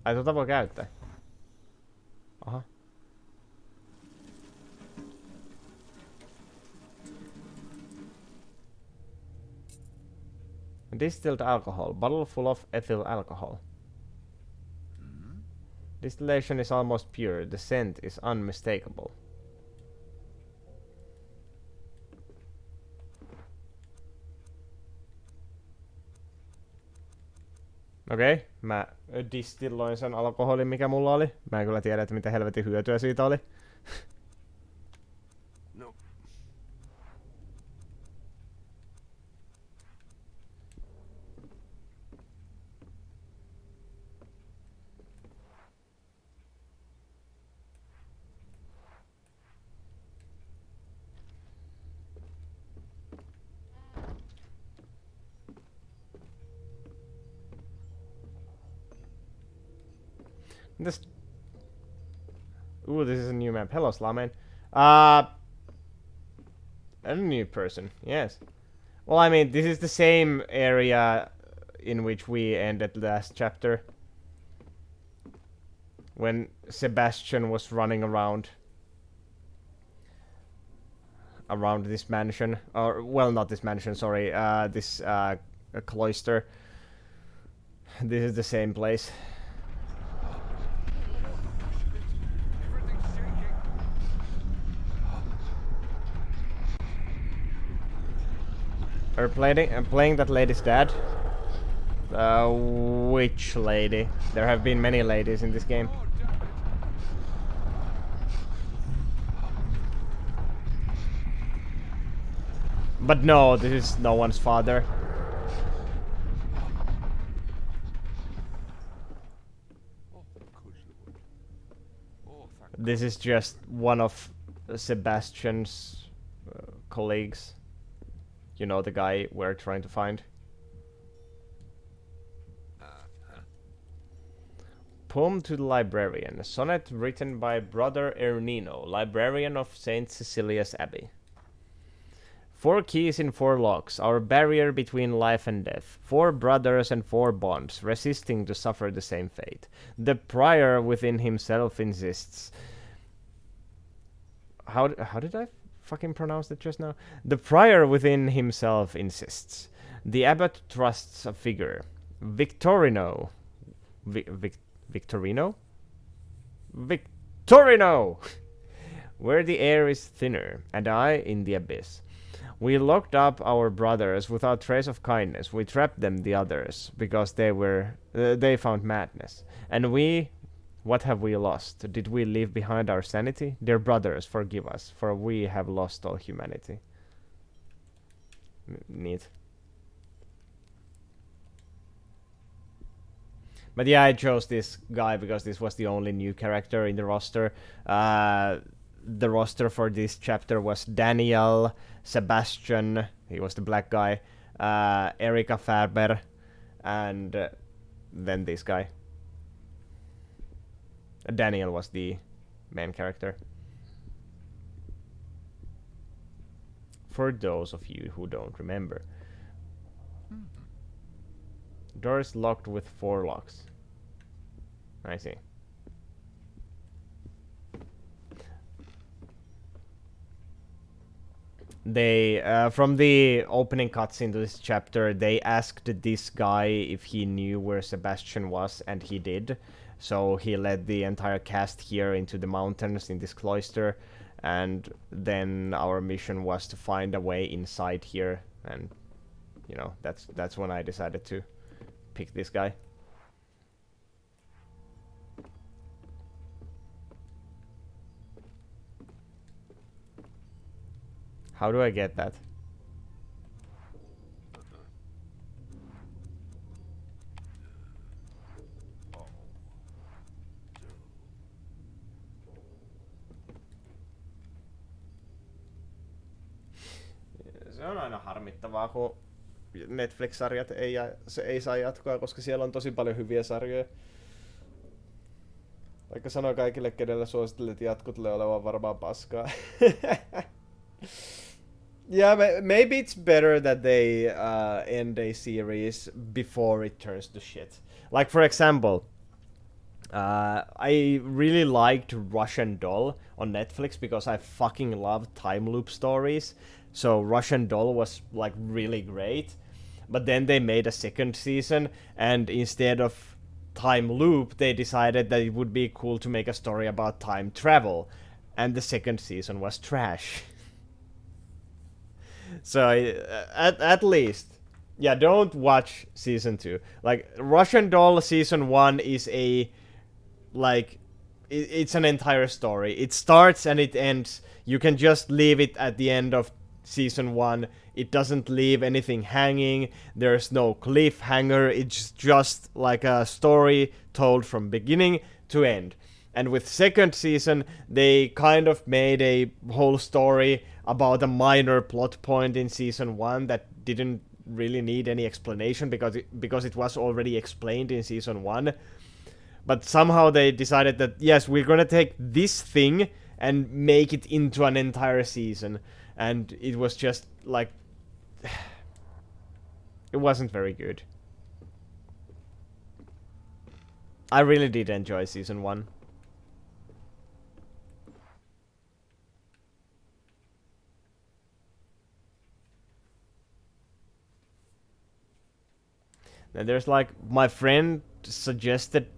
Ai tota voi käyttää. Aha. Distilled alcohol. Bottle full of ethyl alcohol. Distillation is almost pure. The scent is unmistakable. Okei, mä distilloin sen alkoholin mikä mulla oli. Mä en kyllä tiedä, että mitä helvetin hyötyä siitä oli.
No.
This... Ooh, this is a new map. Hello, Slamen. A new person, yes. Well, I mean, this is the same area in which we ended last chapter. When Sebastian was running around this mansion. Or, well, not this mansion, sorry. This cloister. This is the same place. Are playing that lady's dad? Which lady? There have been many ladies in this game. But no, this is no one's father. This is just one of Sebastian's colleagues. You know, the guy we're trying to find. Poem to the Librarian. A sonnet written by Brother Ernino, librarian of St. Cecilia's Abbey. 4 keys in 4 locks, our barrier between life and death. 4 brothers and 4 bonds, resisting to suffer the same fate. The prior within himself insists. How did I fucking pronounce it just now? The prior within himself insists. The abbot trusts a figure. Victorino. Victorino? Victorino! Where the air is thinner, and I in the abyss. We locked up our brothers without trace of kindness. We trapped them, the others, because they found madness. And we, what have we lost? Did we leave behind our sanity? Dear brothers, forgive us, for we have lost all humanity. Neat. But yeah, I chose this guy because this was the only new character in the roster. The roster for this chapter was Daniel, Sebastian, he was the black guy, Erika Färber, and then this guy. Daniel was the main character. For those of you who don't remember. Doors locked with 4 locks. I see. They from the opening cutscene to this chapter, they asked this guy if he knew where Sebastian was, and he did. So he led the entire cast here into the mountains in this cloister, and then our mission was to find a way inside here, and you know, that's when I decided to pick this guy. How do I get that? Se on aina harmittavaa, kun Netflix-sarjat ei saa jatkoa, koska siellä on tosi paljon hyviä sarjoja. Vaikka sanoo kaikille, kenelle suosittelet jatko tulee olevan varmaan paskaa. Yeah, maybe it's better that they end a series before it turns to shit. Like, for example, I really liked Russian Doll on Netflix because I fucking love time loop stories. So Russian Doll was like really great. But then they made a second season, and instead of time loop, they decided that it would be cool to make a story about time travel. And the second season was trash. So at least, yeah, don't watch season 2. Like, Russian Doll season 1 is a, like, it's an entire story. It starts and it ends. You can just leave it at the end of season 1. It doesn't leave anything hanging. There's no cliffhanger. It's just like a story told from beginning to end. And with second season, they kind of made a whole story about a minor plot point in season 1 that didn't really need any explanation because it was already explained in season 1. But somehow they decided that, yes, we're gonna take this thing and make it into an entire season. And it was just like... it wasn't very good. I really did enjoy season 1. And there's like, my friend suggested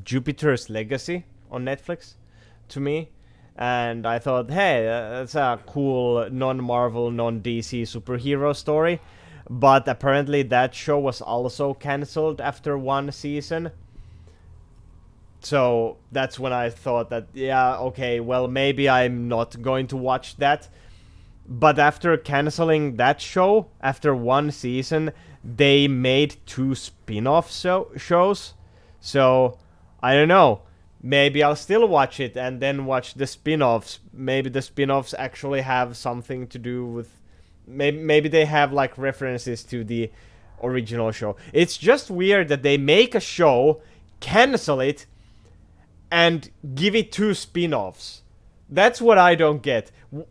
Jupiter's Legacy on Netflix to me. And I thought, hey, that's a cool non-Marvel, non-DC superhero story. But apparently that show was also cancelled after one season. So that's when I thought that, yeah, okay, well, maybe I'm not going to watch that. But after cancelling that show, after one season, they made 2 spin-off shows. So, I don't know. Maybe I'll still watch it and then watch the spin-offs. Maybe the spin-offs actually have something to do with... Maybe they have like references to the original show. It's just weird that they make a show, cancel it, and give it 2 spin-offs. That's what I don't get.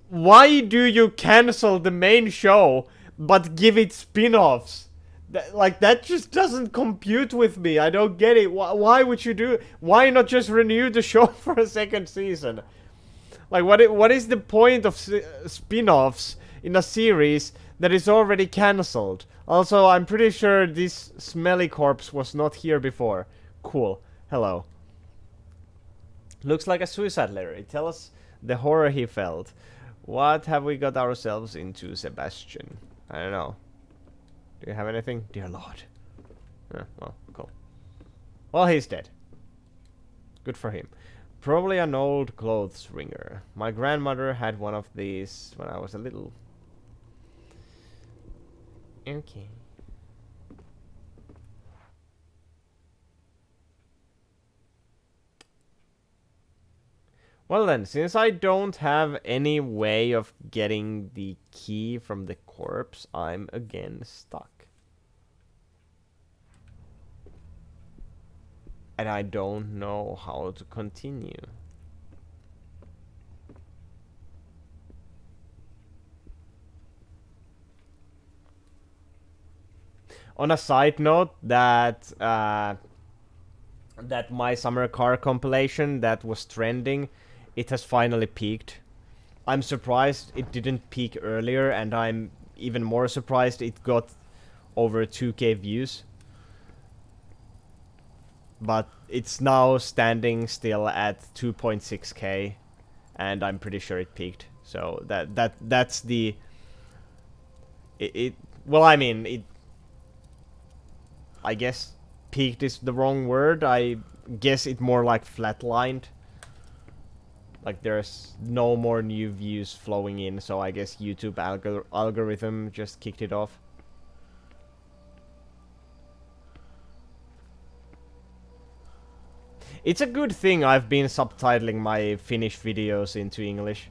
Why do you cancel the main show but give it spin-offs? That just doesn't compute with me. I don't get it. Why would you do... Why not just renew the show for a second season? Like, what is the point of spin-offs in a series that is already cancelled? Also, I'm pretty sure this smelly corpse was not here before. Cool. Hello. Looks like a suicide letter. Tell us the horror he felt. What have we got ourselves into, Sebastian? I don't know. Do you have anything? Dear Lord. Well, cool. Well, he's dead. Good for him. Probably an old clothes wringer. My grandmother had one of these when I was a little. Okay. Well then, since I don't have any way of getting the key from the corpse, I'm again stuck. And I don't know how to continue. On a side note, that My Summer Car compilation that was trending, it has finally peaked. I'm surprised it didn't peak earlier, and I'm even more surprised it got over 2k views. But it's now standing still at 2.6k, and I'm pretty sure it peaked. So that's the well, I mean, it, I guess peaked is the wrong word. I guess it more like flatlined. Like there's no more new views flowing in, so I guess YouTube algorithm just kicked it off. It's a good thing I've been subtitling my Finnish videos into English.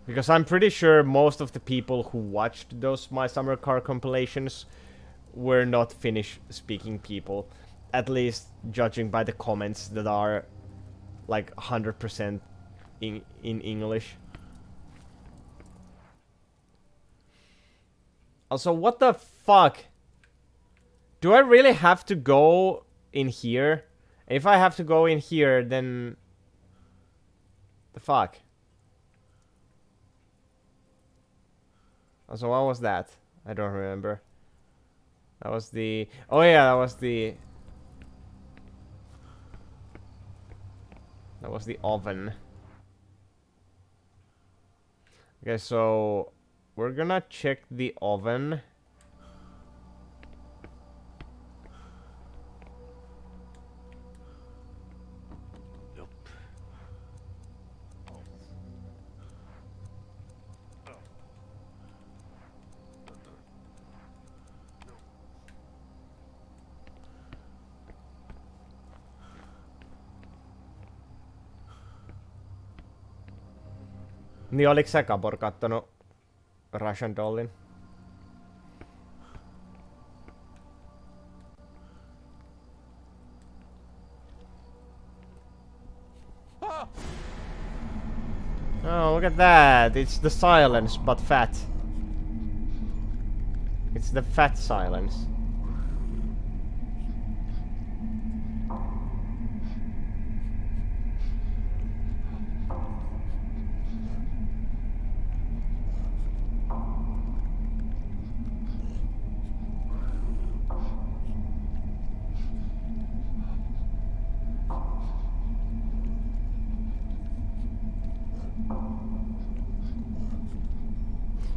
Because I'm pretty sure most of the people who watched those My Summer Car compilations were not Finnish-speaking people. At least judging by the comments that are like 100% in English. Also, what the fuck? Do I really have to go in here? If I have to go in here, then... The fuck? So what was that? I don't remember. That was the... Oh yeah, that was the... That was the oven. Okay, so... We're gonna check the oven. Niin oliks sä, Gabor, kattonut Russian Dollin? Oh, look at that! It's the silence, but fat. It's the fat silence.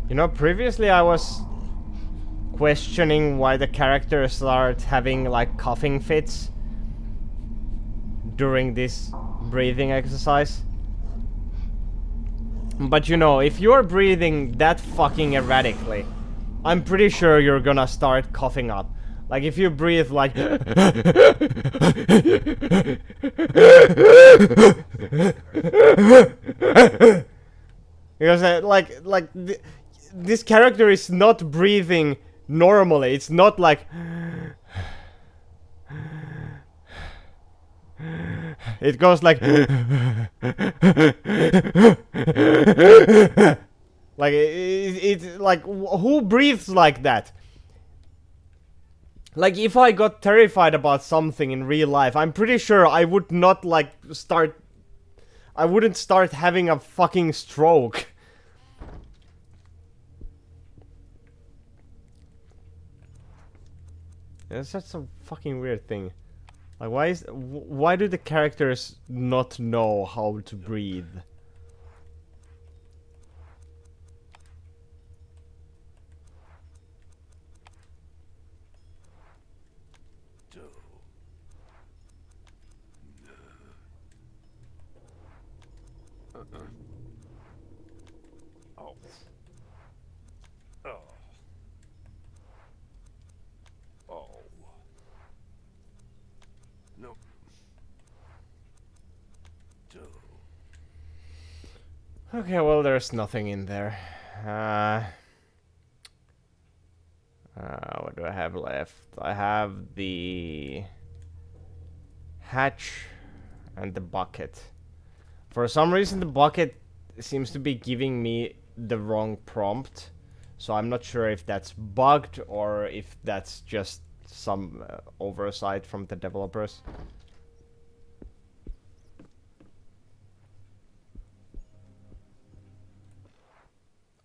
You know, previously I was questioning why the characters start having like coughing fits during this breathing exercise. But you know, if you're breathing that fucking erratically, I'm pretty sure you're gonna start coughing up. Like if you breathe like because this character is not breathing normally. It's not like it goes like like it's like who breathes like that? Like if I got terrified about something in real life, I'm pretty sure I would not like I wouldn't start having a fucking stroke. That's such a fucking weird thing. Like, why do the characters not know how to breathe? Okay, well, there's nothing in there. What do I have left? I have the hatch and the bucket. For some reason, the bucket seems to be giving me the wrong prompt. So I'm not sure if that's bugged or if that's just some oversight from the developers.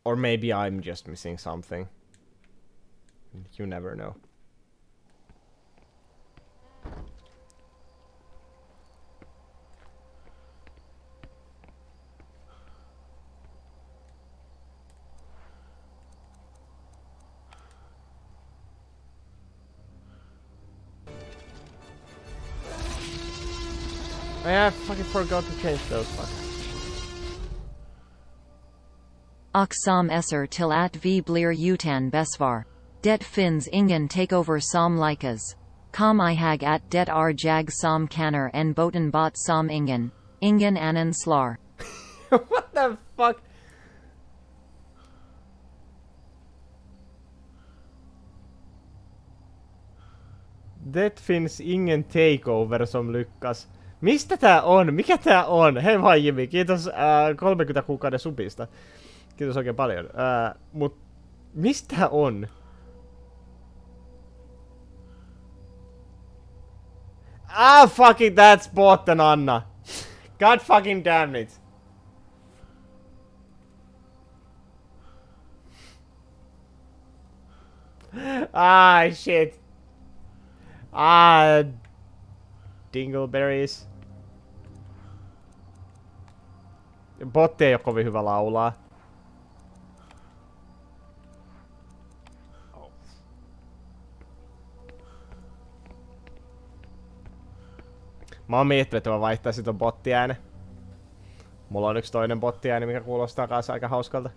Or maybe I'm just missing something. You never know. I fucking forgot to change those fuckers.
Oxam esser till at v blir utan besvar. Det finns ingen takeover som likas. Kom ihag at det jag som kanner en boten bot som ingen. Ingen annan slar.
What the fuck? Det finns ingen takeover som lyckas. Mistä tää on? Mikä tää on? Hei vaan Jimmy, kiitos 30 kuukauden subista. Kiitos oikein paljon. Mut mistä tää on? Fucking that's botten Anna. God fucking damn it. Shit. Dingleberries. Botti ei oo kovin hyvä laulaa. Mä oon miettinyt, että mä vaihtaisin ton bottiäänen. Mulla on yksi toinen bottiääni, mikä kuulostaa kanssa aika hauskalta.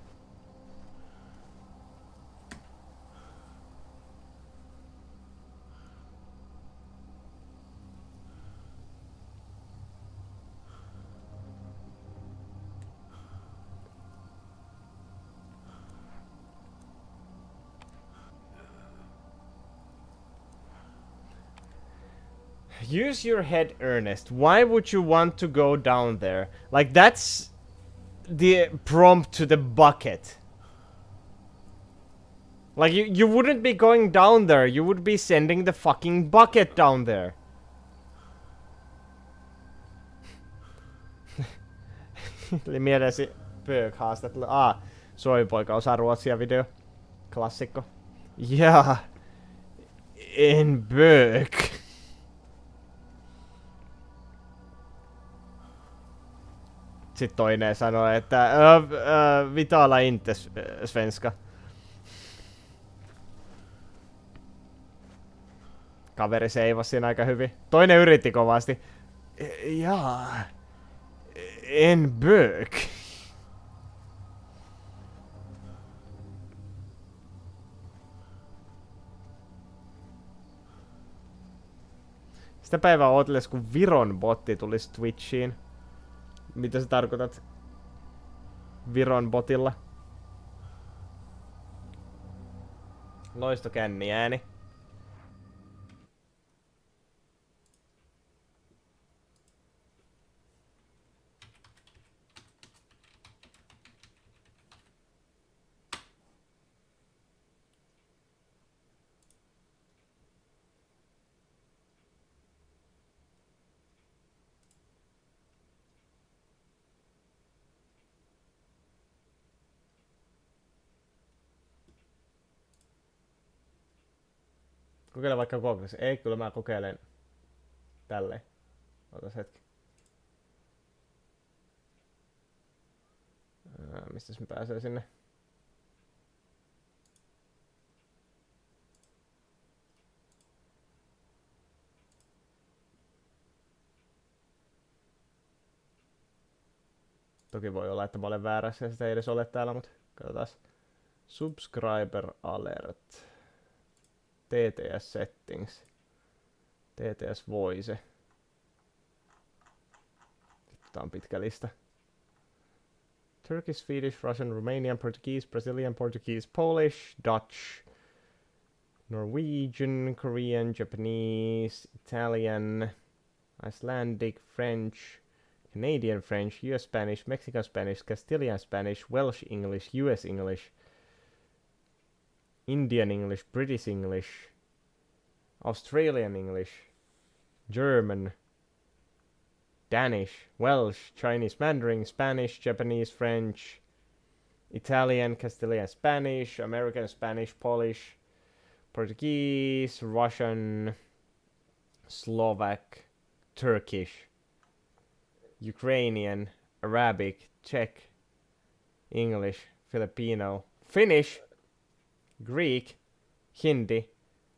Use your head, Ernest. Why would you want to go down there? Like, that's the prompt to the bucket. Like, you wouldn't be going down there. You would be sending the fucking bucket down there. Mielesi Böök-haastattelu. Suomi-poika osaa ruotsia video. Klassikko. Ja. En Böök. Sitten toinen sanoi, että vitala inte svenska. Kaveri seivasi siinä aika hyvin. Toinen yritti kovasti. Jaa. En Böök. Sitä päivää ooteles, kun Viron botti tulisi Twitchiin. Mitä sä tarkoitat Viron botilla? Loistokänni ääni. Kokeile vaikka Googlessa. Ei, kyllä mä kokeilen tälleen. Otas hetki. Mistäs mä pääsen sinne? Toki voi olla, että mä olen väärässä ja sitä ei edes ole täällä, mutta katsotaan. Subscriber alert. TTS settings. TTS voice. Tää on pitkä lista. Turkish, Swedish, Russian, Romanian, Portuguese, Brazilian, Portuguese, Polish, Dutch, Norwegian, Korean, Japanese, Italian, Icelandic, French, Canadian French, US Spanish, Mexican Spanish, Castilian Spanish, Welsh English, US English, Indian English, British English, Australian English, German, Danish, Welsh, Chinese Mandarin, Spanish, Japanese, French, Italian, Castilian, Spanish, American, Spanish, Polish, Portuguese, Russian, Slovak, Turkish, Ukrainian, Arabic, Czech, English, Filipino, Finnish, Greek, Hindi,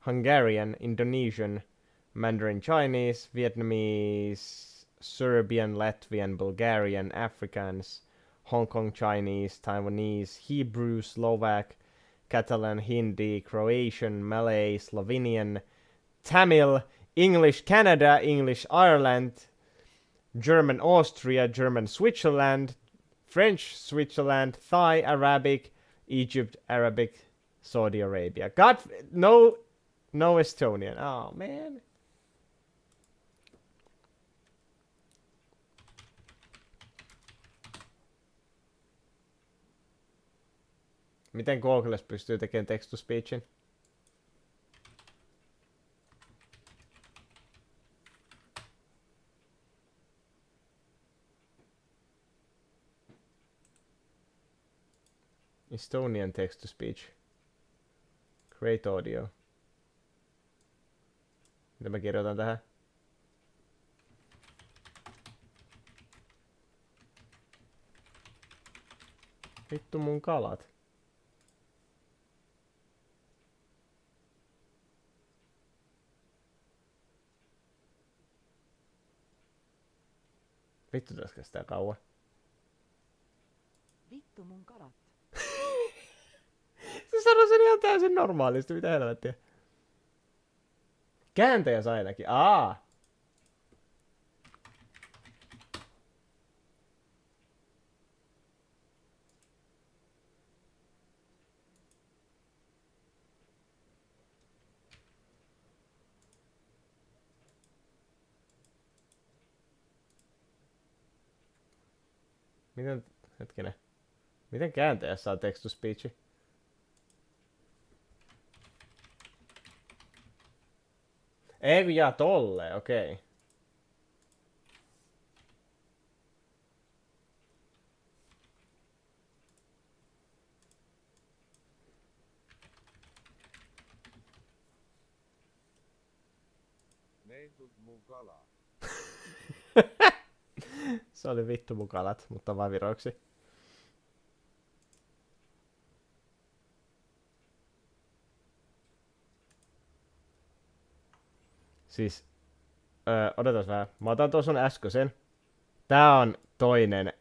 Hungarian, Indonesian, Mandarin Chinese, Vietnamese, Serbian, Latvian, Bulgarian, Afrikaans, Hong Kong Chinese, Taiwanese, Hebrew, Slovak, Catalan, Hindi, Croatian, Malay, Slovenian, Tamil, English Canada, English Ireland, German Austria, German Switzerland, French Switzerland, Thai Arabic, Egypt Arabic, Saudi Arabia. No Estonian. Oh man. Miten Googles pystyy tekemään text-to-speechin? Estonian text-to-speech. Create audio. Mitä mä kirjoitan tähän? Vittu mun kalat. Vittu tässä kestää kauan.
Vittu mun kalat.
Se sanoi sen ihan täysin normaalisti, mitä helvettiä. Kääntäjäs ainakin. Miten kääntäjässä saa text to speechi? Ei kun jaa tolleen, okei.
Neitut mun kalaa.
Se oli vittu mun kalat, mutta vaan viroiksi. Siis, odotas vähän. Mä otan tuon sun äskeisen. Tää on toinen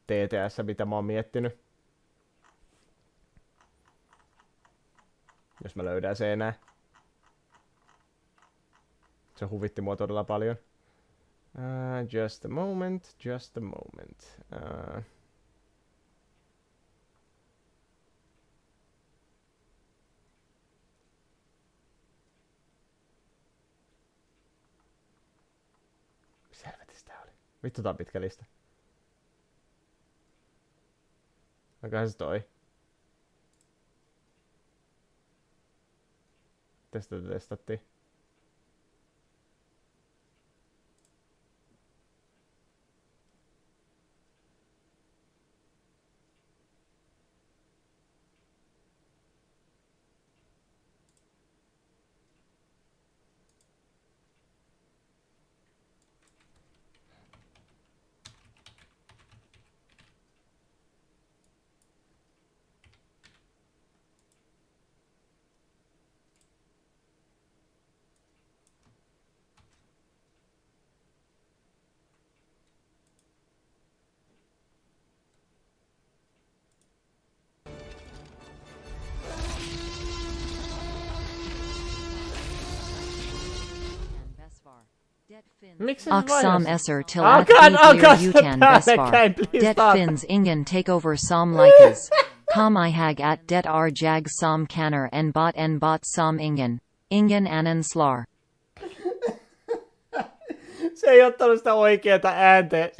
TTS, mitä mä oon miettinyt. Jos mä löydän se enää. Se huvitti mua todella paljon. Just a moment, just a moment. Missä helvetissä tää oli? Vittu tää on pitkä lista. Onkohan se toi? Testattiin. Miksi
Oksam Esser till
Oh
at
god, oh god,
Utan Besvar.
please
Det
stop.
finns ingen takeover som likas. Kom ihag at det jag som kanner en bot som ingen annan slar.
Se ei ottanut sitä oikeeta ääntä.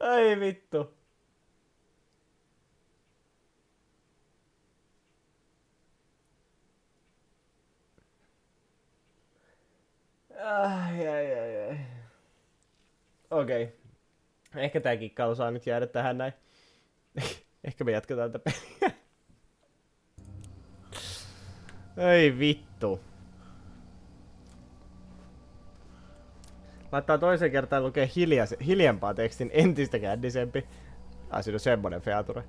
Ai vittu. Ai. Okei. Ehkä tää kikkailu saa nyt jäädä tähän näin. Ehkä me jatketaan tätä peliä. Ei vittu. Laittaa toisen kertaan lukee hiljempaa tekstin entistä kännisempi. Siinä on semmonen feature.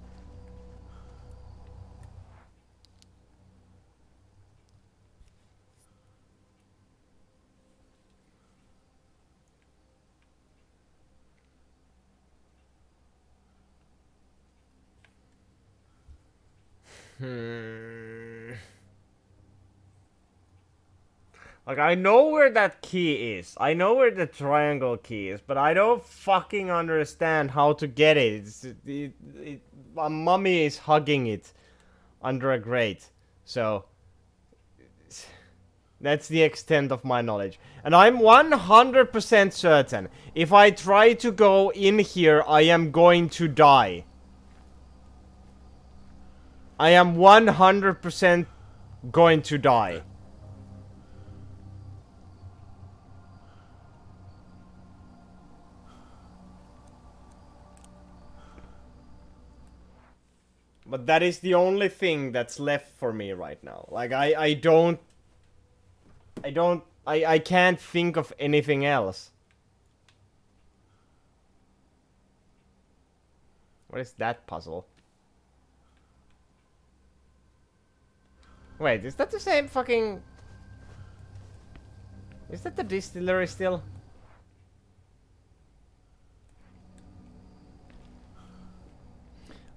Like, I know where that key is. I know where the triangle key is, but I don't fucking understand how to get it. My mummy is hugging it under a grate. So, that's the extent of my knowledge. And I'm 100% certain, if I try to go in here, I am going to die. I am 100% going to die. But that is the only thing that's left for me right now. Like, I can't think of anything else. What is that puzzle? Wait, is that the same fucking... Is that the distillery still?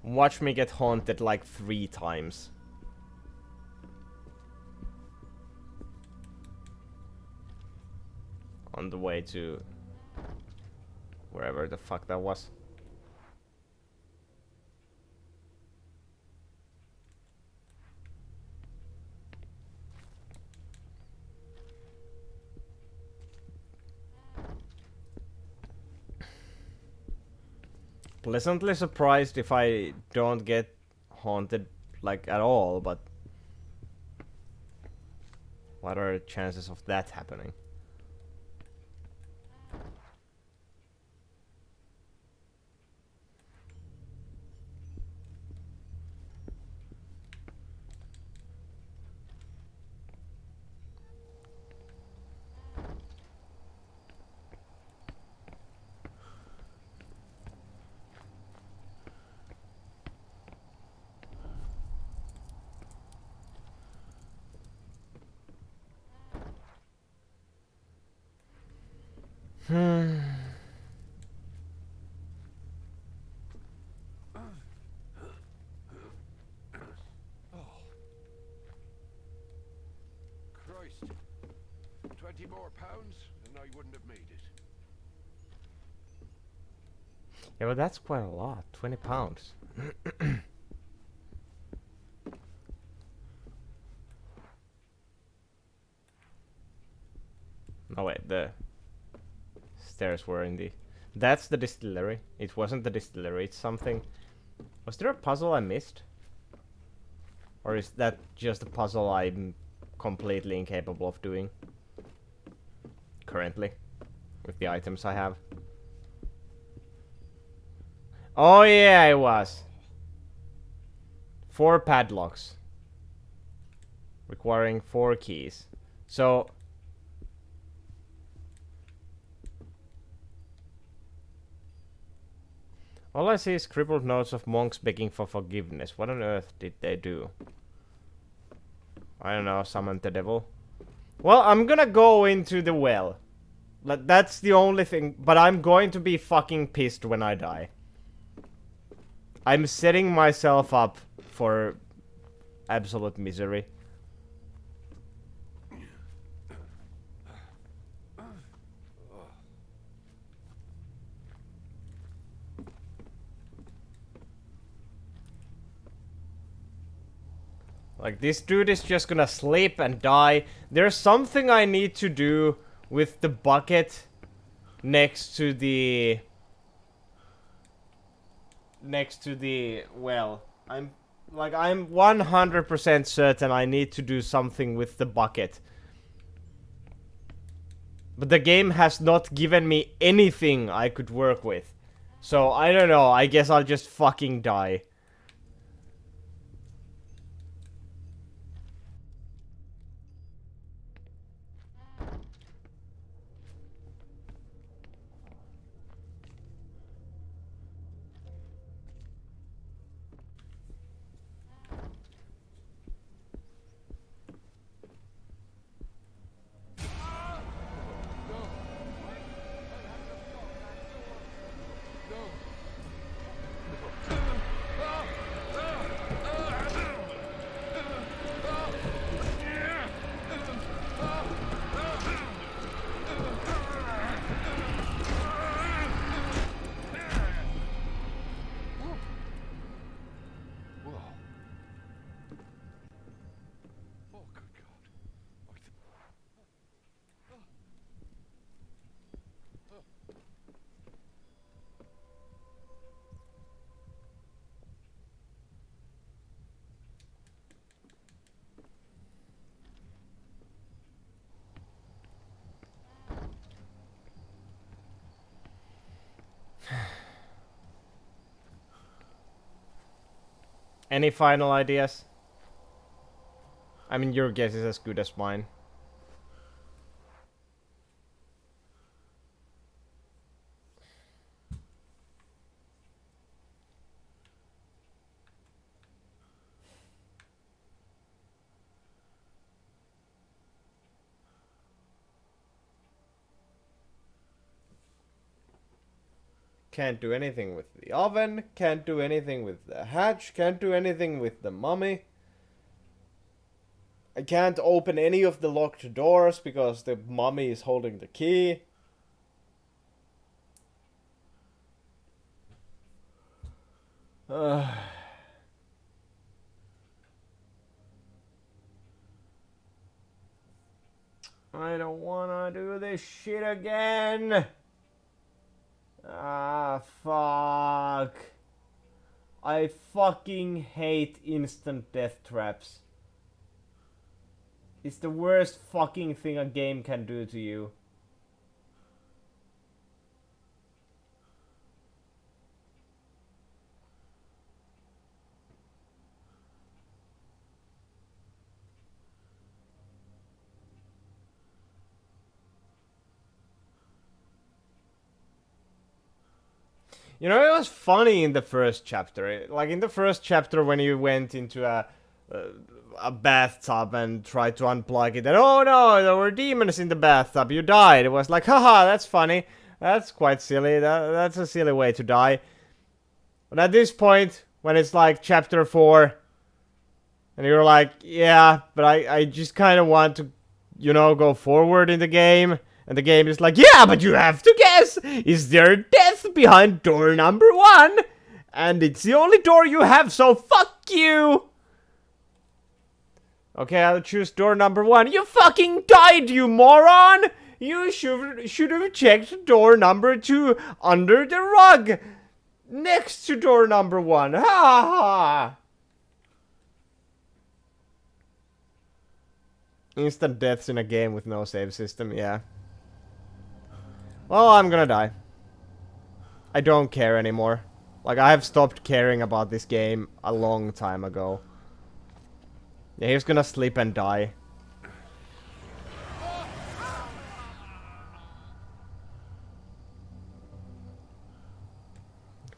Watch me get haunted like 3 times. On the way to... wherever the fuck that was. Pleasantly surprised if I don't get haunted, like, at all, but... what are the chances of that happening?
Christ. 20 more pounds and I wouldn't have made it.
Yeah, but that's quite a lot. 20 pounds. No, wait, the stairs were in the... That's the distillery. It wasn't the distillery, it's something... Was there a puzzle I missed? Or is that just a puzzle I'm completely incapable of doing? Currently. With the items I have. Oh yeah, it was. 4 padlocks. Requiring 4 keys. So... all I see is scribbled notes of monks begging for forgiveness. What on earth did they do? I don't know, summon the devil? Well, I'm gonna go into the well. That's the only thing, but I'm going to be fucking pissed when I die. I'm setting myself up for absolute misery. Like, this dude is just gonna sleep and die. There's something I need to do with the bucket next to the... well. I'm 100% certain I need to do something with the bucket. But the game has not given me anything I could work with. So, I don't know, I guess I'll just fucking die.
Whoa. Oh, good God.
Any final ideas? I mean, your guess is as good as mine. Can't do anything with the oven, can't do anything with the hatch, can't do anything with the mummy. I can't open any of the locked doors because the mummy is holding the key. I don't wanna do this shit again. Ah, fuck. I fucking hate instant death traps. It's the worst fucking thing a game can do to you. You know, it was funny in the first chapter. Like in the first chapter when you went into a bathtub and tried to unplug it, and oh no, there were demons in the bathtub. You died. It was like, haha, that's funny. That's quite silly. That's a silly way to die. But at this point, when it's like chapter 4, and you're like, yeah, but I just kind of want to, you know, go forward in the game. And the game is like, yeah, but you have to guess. Is there death behind door number 1? And it's the only door you have, so fuck you. Okay, I'll choose door number 1. You fucking died, you moron. You should have checked door number 2 under the rug. Next to door number 1. Ha ha. Instant deaths in a game with no save system, yeah. Well, I'm gonna die. I don't care anymore. Like, I have stopped caring about this game a long time ago. Yeah, he's gonna sleep and die.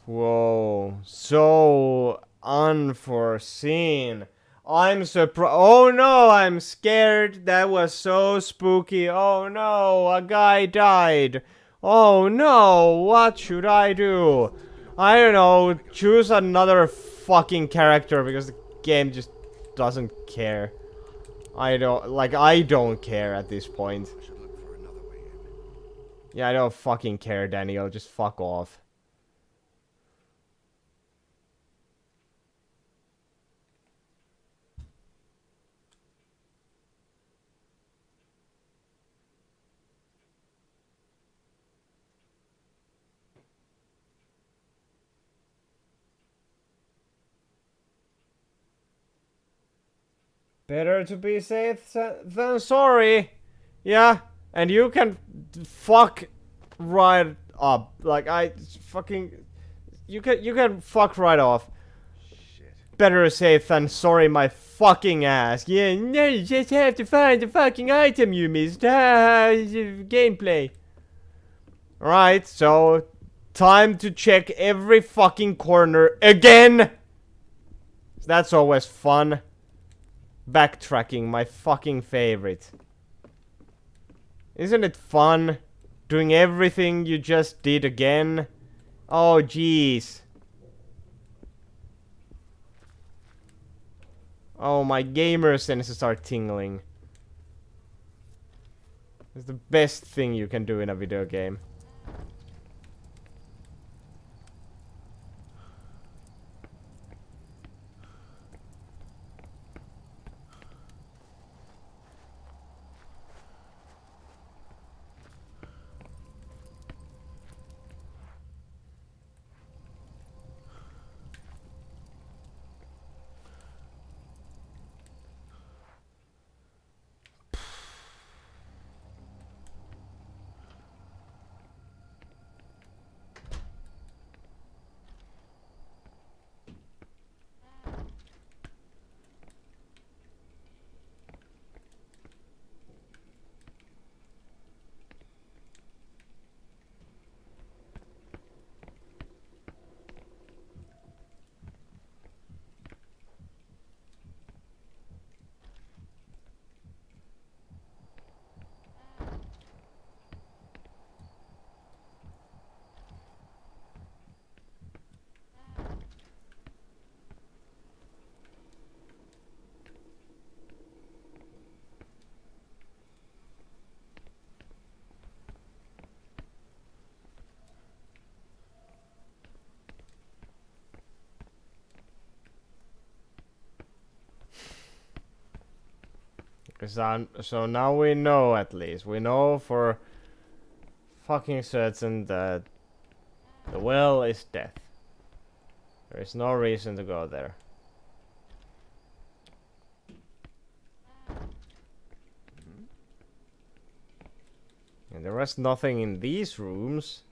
Whoa. So unforeseen. I'm surprised. Oh no, I'm scared. That was so spooky. Oh no, a guy died. Oh no, what should I do? I don't know, choose another fucking character because the game just doesn't care. I don't care at this point.
I should look for another way in.
Yeah, I don't fucking care, Daniel. Just fuck off. Better to be safe than sorry. Yeah, And you can fuck right up. Like, I fucking... You can fuck right off.
Shit.
Better safe than sorry my fucking ass. Yeah, no, you just have to find the fucking item you missed. Gameplay. Right, so... Time to check every fucking corner again! That's always fun. Backtracking, my fucking favorite. Isn't it fun? Doing everything you just did again? Oh, jeez. Oh, my gamer senses are tingling. It's the best thing you can do in a video game. So now we know, at least. We know for fucking certain that the well is death. There is no reason to go there. And there was nothing in these rooms.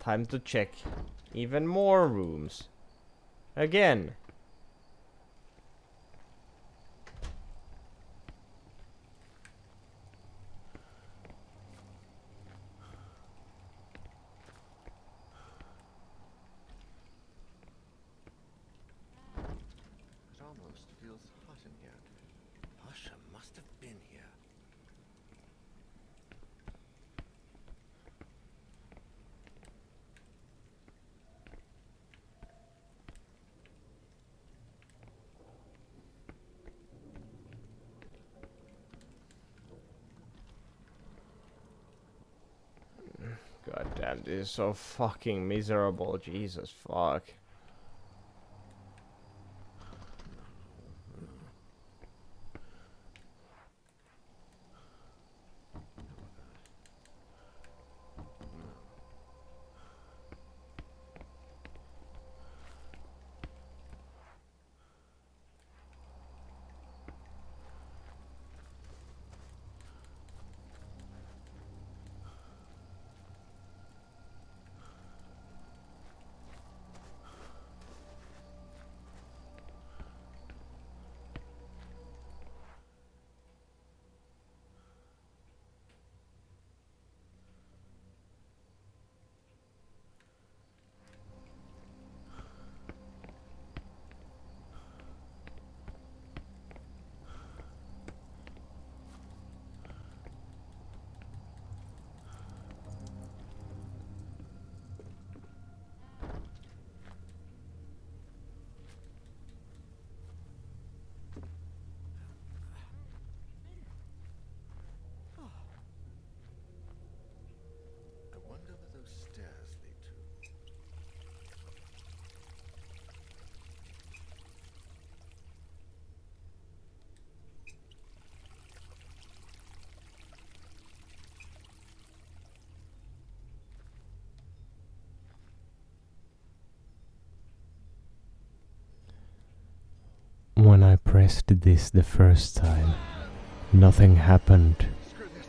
Time to check even more rooms. Again.
It almost feels hot in here. Husha must have been here.
God damn, this is so fucking miserable. Jesus fuck. I wonder where those stairs lead to. When I pressed this the first time, nothing happened.
Screw this.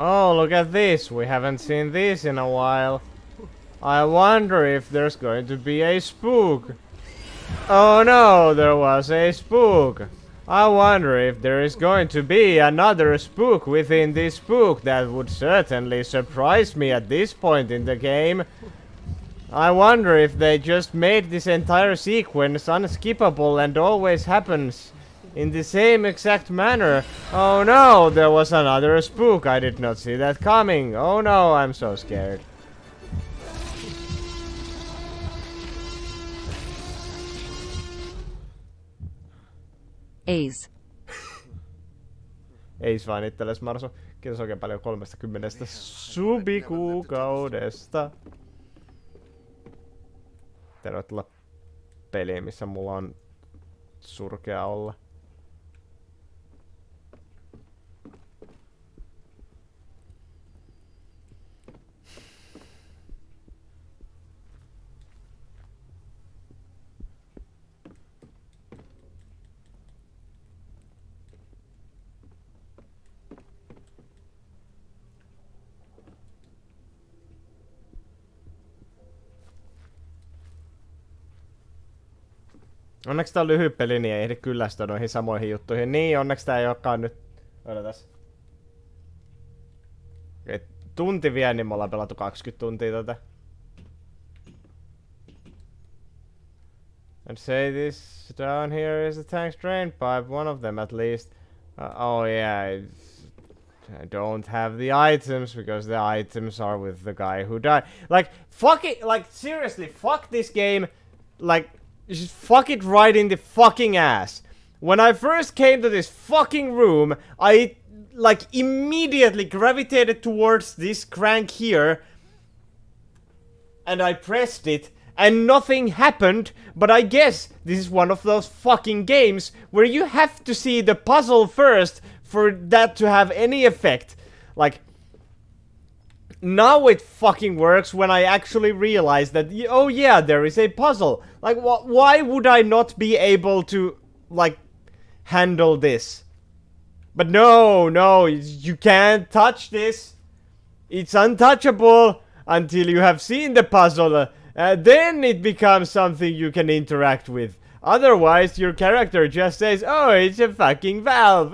Oh, look at this. We haven't seen this in a while. I wonder if there's going to be a spook. Oh no, there was a spook. I wonder if there is going to be another spook within this spook. That would certainly surprise me at this point in the game. I wonder if they just made this entire sequence unskippable and always happens in the same exact manner. Oh no, there was another spook. I did not see that coming. Oh no, I'm so scared.
Ace.
Ei vaan itelles Marso. Kiitos oikein paljon 30 subikuukaudesta. Tervetuloa peliin, missä mulla on surkea olla. Onneksi tää on lyhyt peli, niin ei ehdi kyllästyä noihin samoihin juttuihin. Niin, onneksi tää ei olekaan nyt... Odotas. Okei, tunti vielä, niin me ollaan pelattu 20 tuntia tätä. And say this down here is a tank's drain pipe, one of them at least. Oh yeah, I don't have the items because the items are with the guy who died. Like, fuck it, like seriously, fuck this game. Like, just fuck it right in the fucking ass. When I first came to this fucking room, I like immediately gravitated towards this crank here. And I pressed it and nothing happened, but I guess this is one of those fucking games where you have to see the puzzle first for that to have any effect. Like, now it fucking works when I actually realize that, oh yeah, there is a puzzle. Like, why would I not be able to, like, handle this? But no, you can't touch this. It's untouchable until you have seen the puzzle. Then it becomes something you can interact with. Otherwise, your character just says, oh, it's a fucking valve.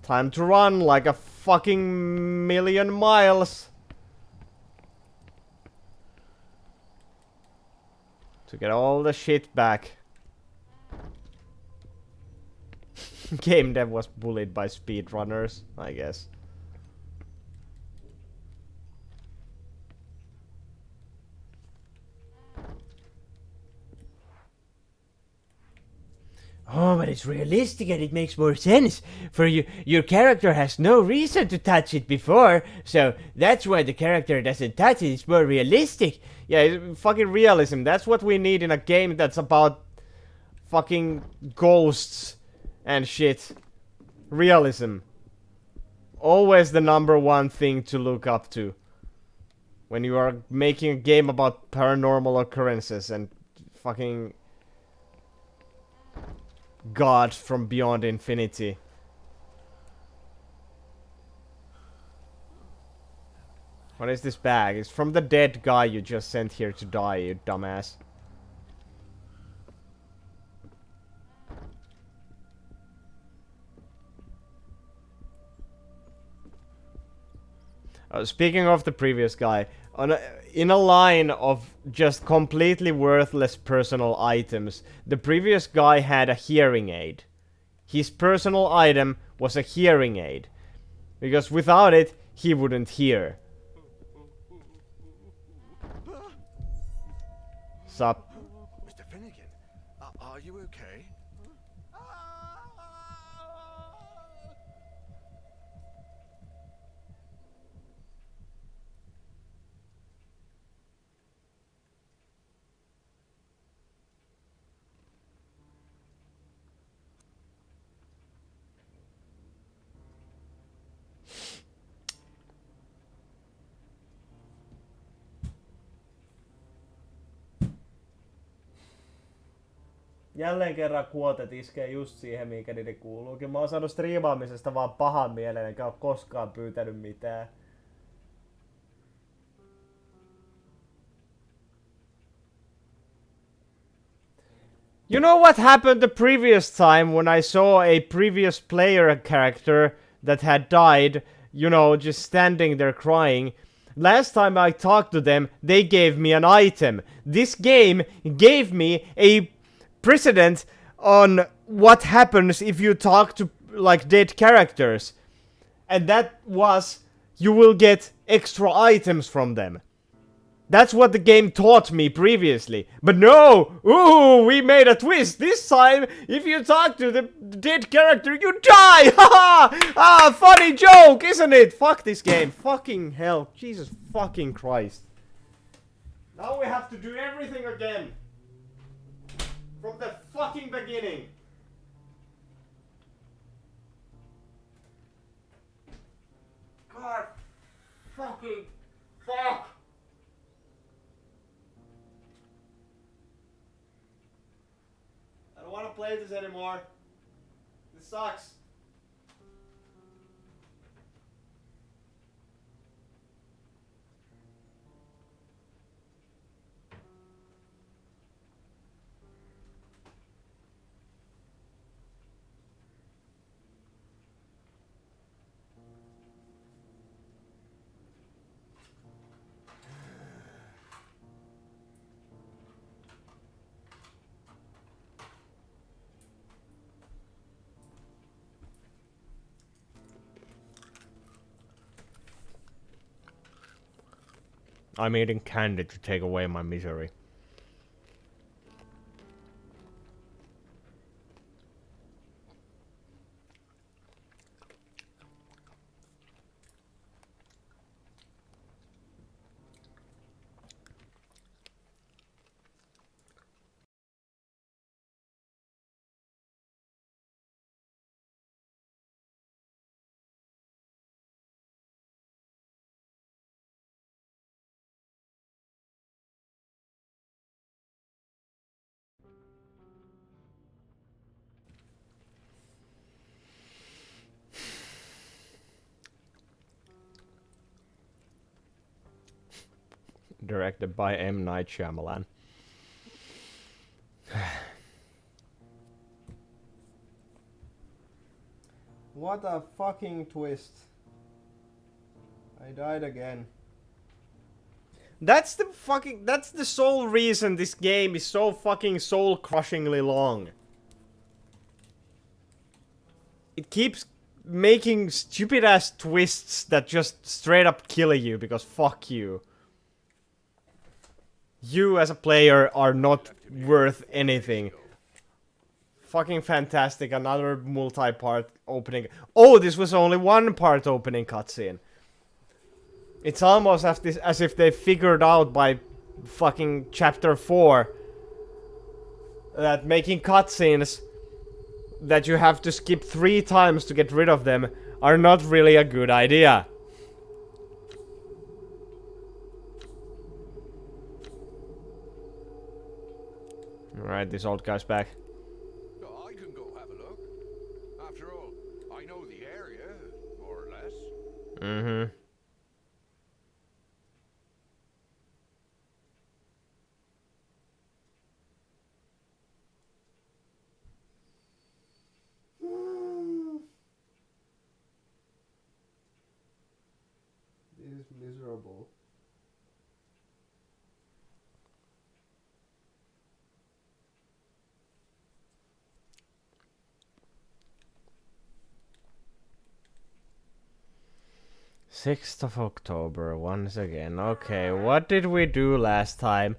Time to run like a fucking million miles. To get all the shit back. Game dev was bullied by speedrunners, I guess. Oh, but it's realistic and it makes more sense. For you, your character has no reason to touch it before, so that's why the character doesn't touch it. It's more realistic. Yeah, it's fucking realism. That's what we need in a game that's about fucking ghosts and shit. Realism. Always the #1 thing to look up to. When you are making a game about paranormal occurrences and fucking God from beyond infinity. What is this bag? It's from the dead guy you just sent here to die, you dumbass. Speaking of the previous guy, in a line of just completely worthless personal items, the previous guy had a hearing aid. His personal item was a hearing aid. Because without it, he wouldn't hear. Sup?
Mr. Finnegan, are you okay?
Jälleen kerran kuotet iskee just siihen, minkä niiden kuuluukin. Mä oon saanut striimaamisesta vaan pahan mielen, enkä oo koskaan pyytänyt mitään. You know what happened the previous time when I saw a previous player character that had died, you know, just standing there crying? Last time I talked to them, they gave me an item. This game gave me a precedent on what happens if you talk to, like, dead characters. And that was, you will get extra items from them. That's what the game taught me previously. But no! Ooh, we made a twist! This time, if you talk to the dead character, you die! Haha! Ah, funny joke, isn't it? Fuck this game. Fucking hell. Jesus fucking Christ. Now we have to do everything again. From the fucking beginning. God. Fucking. Fuck. I don't want to play this anymore. This sucks. I'm eating candy to take away my misery. Directed by M. Night Shyamalan. What a fucking twist. I died again. That's the sole reason this game is so fucking soul-crushingly long. It keeps making stupid-ass twists that just straight up kill you because fuck you. You as a player are not worth anything. Fucking fantastic, another multi-part opening. Oh, this was only one part opening cutscene. It's almost as if they figured out by fucking chapter 4 that making cutscenes that you have to skip 3 times to get rid of them are not really a good idea. Alright, this old guy's back.
I can go have a look. After all, I know the area, more or less.
Mm-hmm. This is miserable. Sixth of October, once again. Okay, what did we do last time?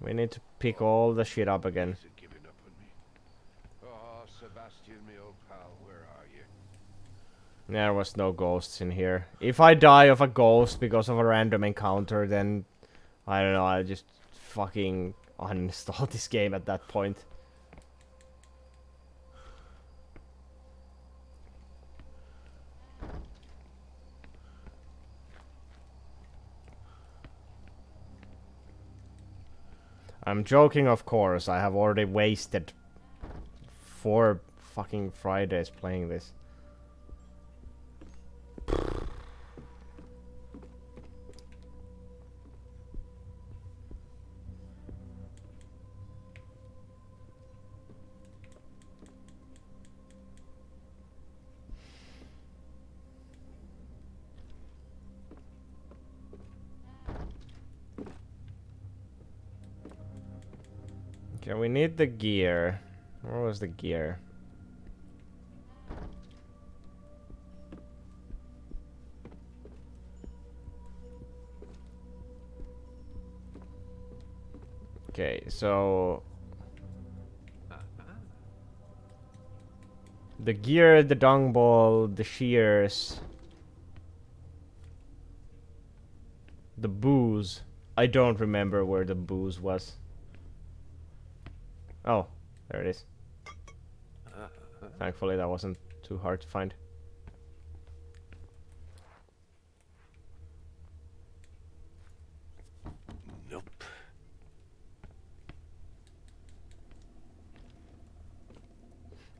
We need to pick all the shit up again.
Is it giving up on me? Oh, Sebastian, me old pal, where are you?
There was no ghosts in here. If I die of a ghost because of a random encounter, then I don't know, I'll just fucking uninstall this game at that point. I'm joking, of course. I have already wasted 4 fucking Fridays playing this. Okay, we need the gear. Where was the gear? Okay, so the gear, the dung ball, the shears, the booze. I don't remember where the booze was. Oh, there it is. Thankfully that wasn't too hard to find.
Nope.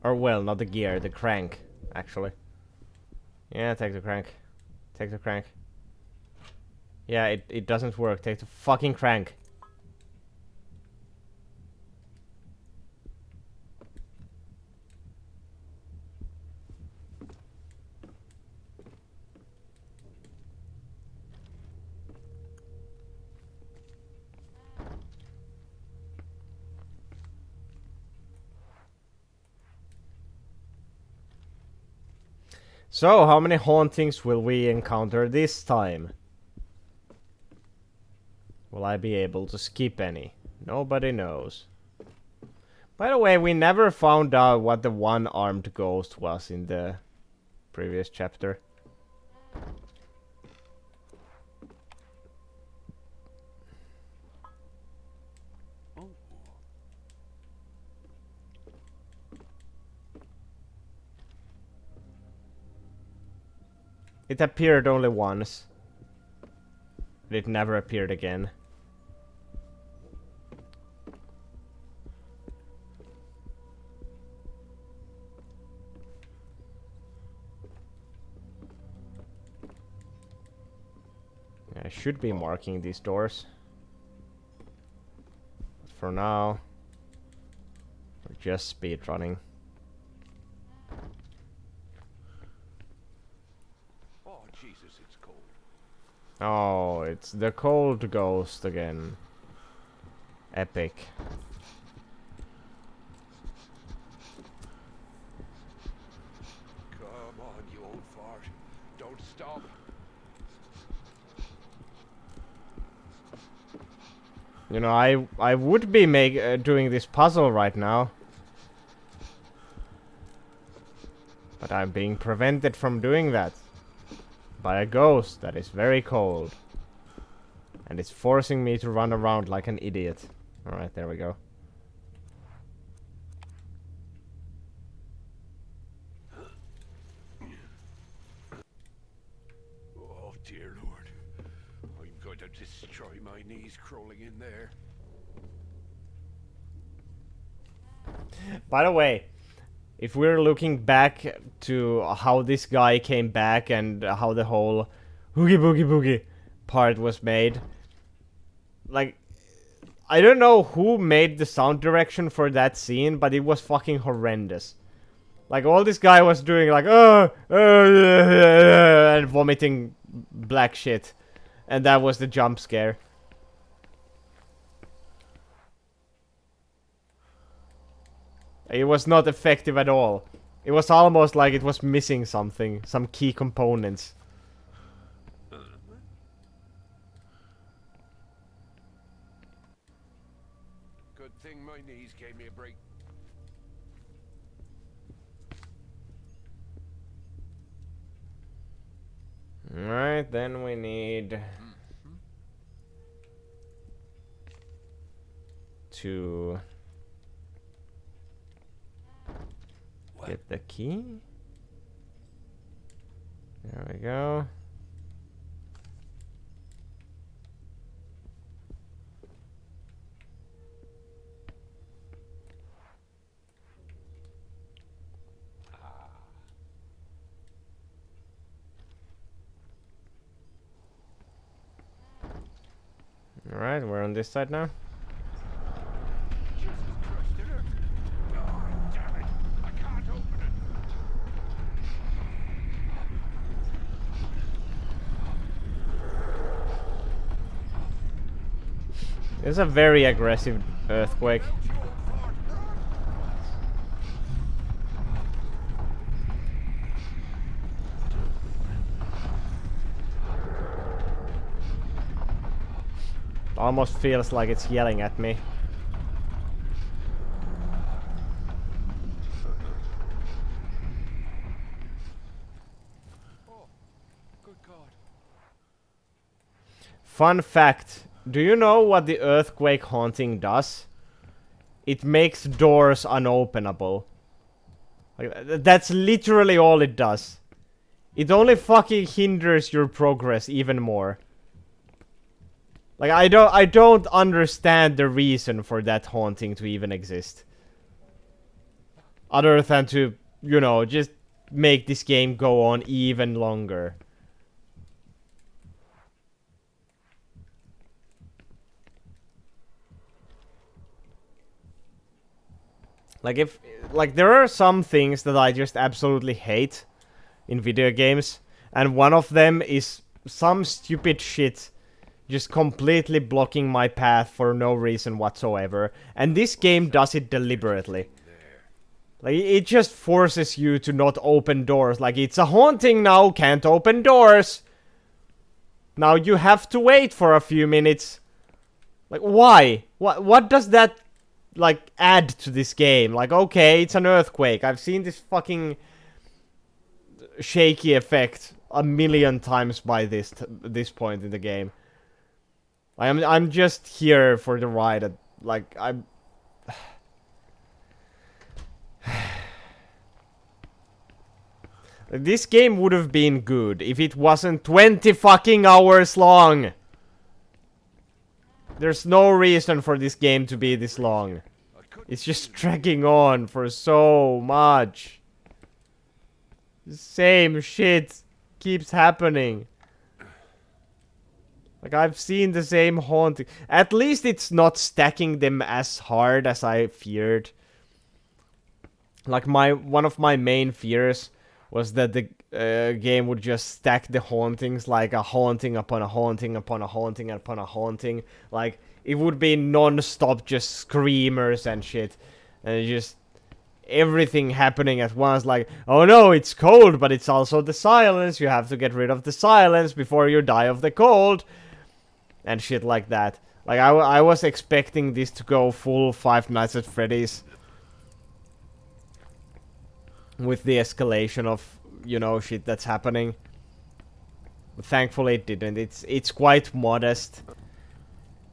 Or well, not the gear, the crank, actually. Yeah, take the crank. Take the crank. Yeah, it doesn't work. Take the fucking crank. So, how many hauntings will we encounter this time? Will I be able to skip any? Nobody knows. By the way, we never found out what the one-armed ghost was in the previous chapter. It appeared only once. It never appeared again. I should be marking these doors. But for now, we're just speedrunning.
Oh, Jesus, it's cold.
Oh, it's the cold ghost again. Epic.
Come on, you old fart. Don't stop.
You know, I would be doing this puzzle right now. But I'm being prevented from doing that. By a ghost that is very cold. And it's forcing me to run around like an idiot. Alright, there we go.
Oh, dear Lord. I'm going to destroy my knees crawling in there.
By the way, if we're looking back to how this guy came back and how the whole Oogie Boogie Boogie part was made, like, I don't know who made the sound direction for that scene, but it was fucking horrendous. Like, all this guy was doing, like, and vomiting black shit. And that was the jump scare. It was not effective at all. It was almost like it was missing something, some key components.
Good thing my knees gave me a break.
Alright, then we need to get the key. There we go. Alright, we're on this side now.
Jesus Christ, did it? Oh, damn it. I can't open it.
It's a very aggressive earthquake. Almost feels like it's yelling at me.
Oh, good God.
Fun fact. Do you know what the earthquake haunting does? It makes doors unopenable. Like, that's literally all it does. It only fucking hinders your progress even more. Like, I don't understand the reason for that haunting to even exist. Other than to, you know, just make this game go on even longer. Like, there are some things that I just absolutely hate in video games, and one of them is some stupid shit just completely blocking my path for no reason whatsoever. And this game does it deliberately. Like, it just forces you to not open doors. Like, it's a haunting now, can't open doors. Now you have to wait for a few minutes. Like, why? What does that, like, add to this game? Like, okay, it's an earthquake. I've seen this fucking shaky effect a million times by this point in the game. I'm just here for the ride. Like, I'm... This game would have been good if it wasn't 20 fucking hours long. There's no reason for this game to be this long. It's just dragging on for so much. The same shit keeps happening. Like, I've seen the same haunting. At least it's not stacking them as hard as I feared. Like, one of my main fears was that the game would just stack the hauntings, like a haunting upon a haunting upon a haunting upon a haunting. Like, it would be non-stop just screamers and shit. And just everything happening at once, like, oh no, it's cold, but it's also the silence. You have to get rid of the silence before you die of the cold. And shit like that. Like, I was expecting this to go full Five Nights at Freddy's. With the escalation of, you know, shit that's happening. But thankfully it didn't. It's quite modest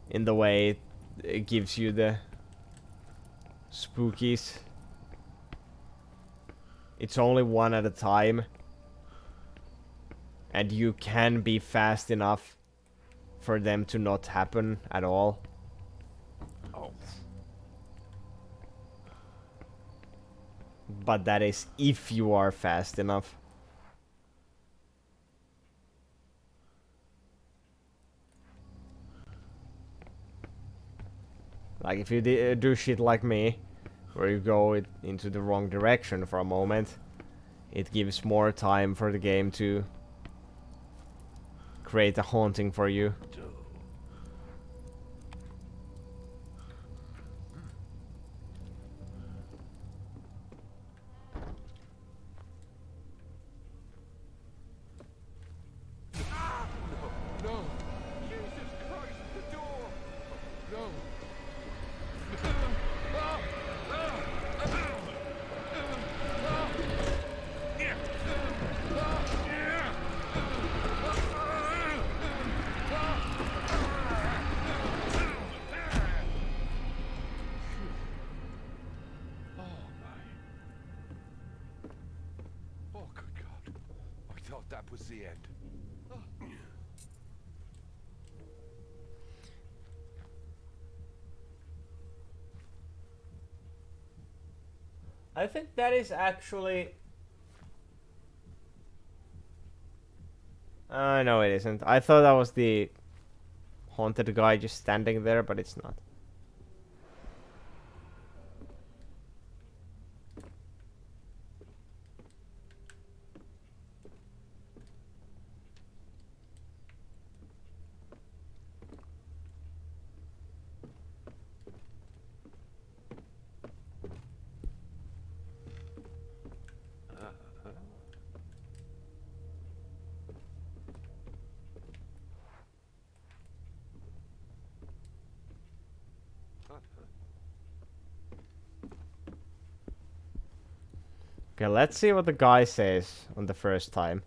in the way it gives you the spookies. It's only one at a time. And you can be fast enough for them to not happen at all.
Oh.
But that is if you are fast enough. Like, if you do shit like me, where you go into the wrong direction for a moment, it gives more time for the game to create a haunting for you.
No! Jesus Christ, the door! No! Oh, good God. I thought that was the end.
I think that is actually... no, it isn't. I thought that was the haunted guy just standing there, but it's not. Okay, let's see what the guy says on the first time.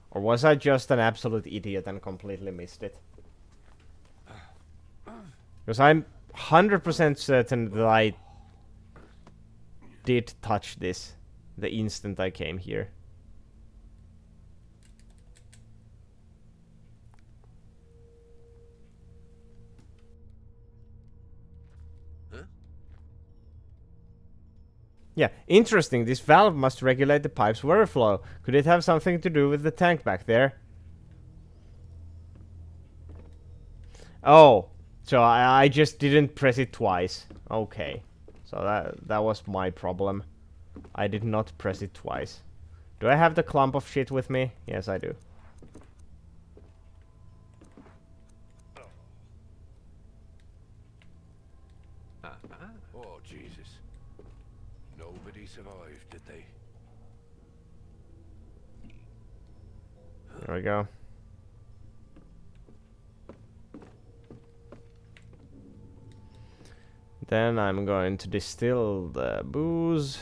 Or was I just an absolute idiot and completely missed it? Because I'm 100% certain that I did touch this the instant I came here. Yeah, interesting. This valve must regulate the pipe's water flow. Could it have something to do with the tank back there? Oh, so I just didn't press it twice. Okay, so that was my problem. I did not press it twice. Do I have the clump of shit with me? Yes, I do.
Oh, Jesus. Nobody survived, did they?
There we go. Then I'm going to distill the booze.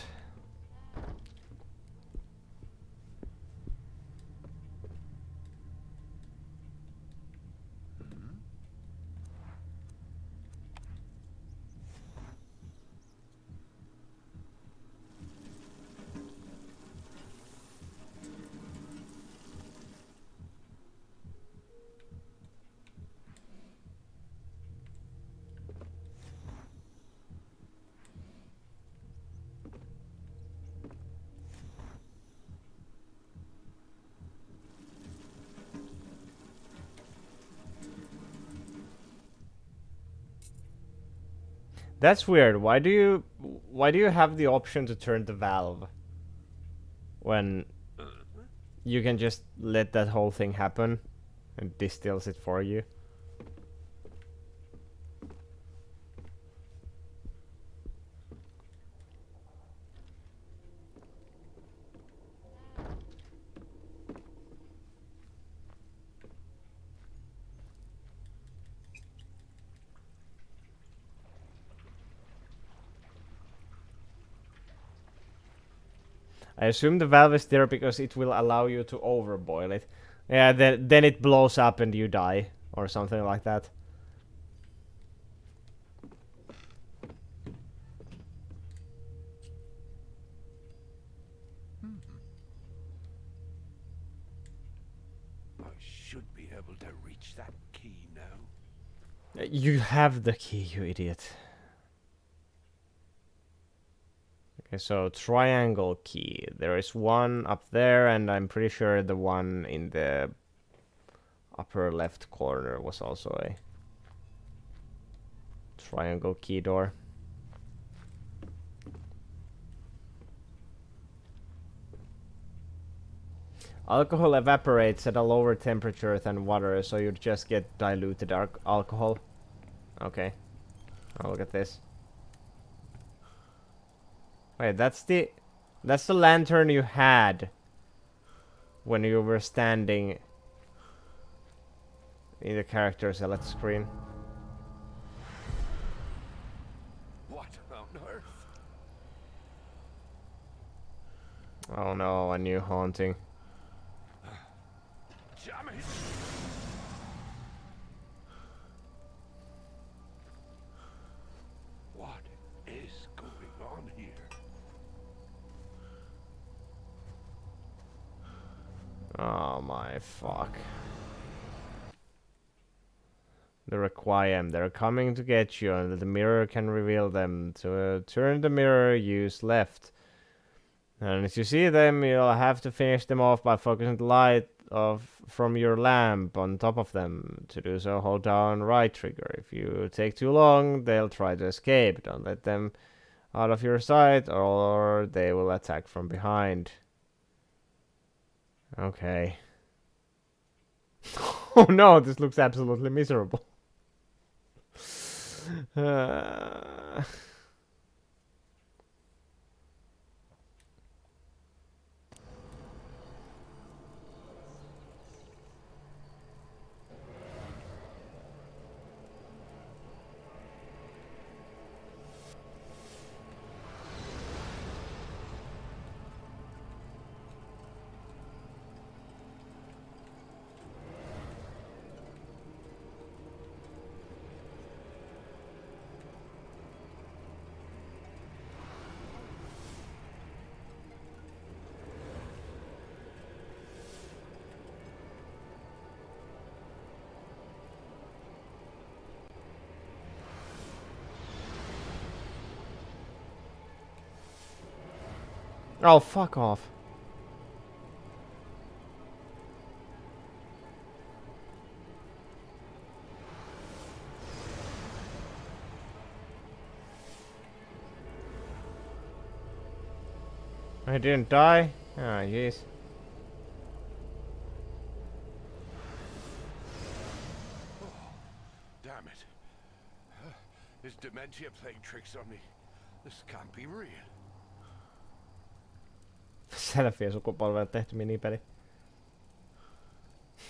That's weird. Why do you have the option to turn the valve when you can just let that whole thing happen and distills it for you? I assume the valve is there because it will allow you to overboil it. Yeah, then it blows up and you die, or something like that.
I should be able to reach that key now.
You have the key, you idiot. Okay, so triangle key. There is one up there, and I'm pretty sure the one in the upper left corner was also a triangle key door. Alcohol evaporates at a lower temperature than water, so you'd just get diluted alcohol. Okay. Oh, look at this. Wait, that's the lantern you had when you were standing in the character select screen.
What on earth?
Oh no, a new haunting.
Damn it! What is going on here?
Oh my fuck. The Requiem, they're coming to get you, and the mirror can reveal them. To turn the mirror, use left. And if you see them, you'll have to finish them off by focusing the light from your lamp on top of them. To do so, hold down right trigger. If you take too long, they'll try to escape. Don't let them out of your sight, or they will attack from behind. Okay. Oh no, this looks absolutely miserable. Uh... Oh, fuck off. I didn't die? Ah, jeez.
Damn it. Is dementia playing tricks on me? This can't be real.
Selfie sukupolvelle tehty minipeli.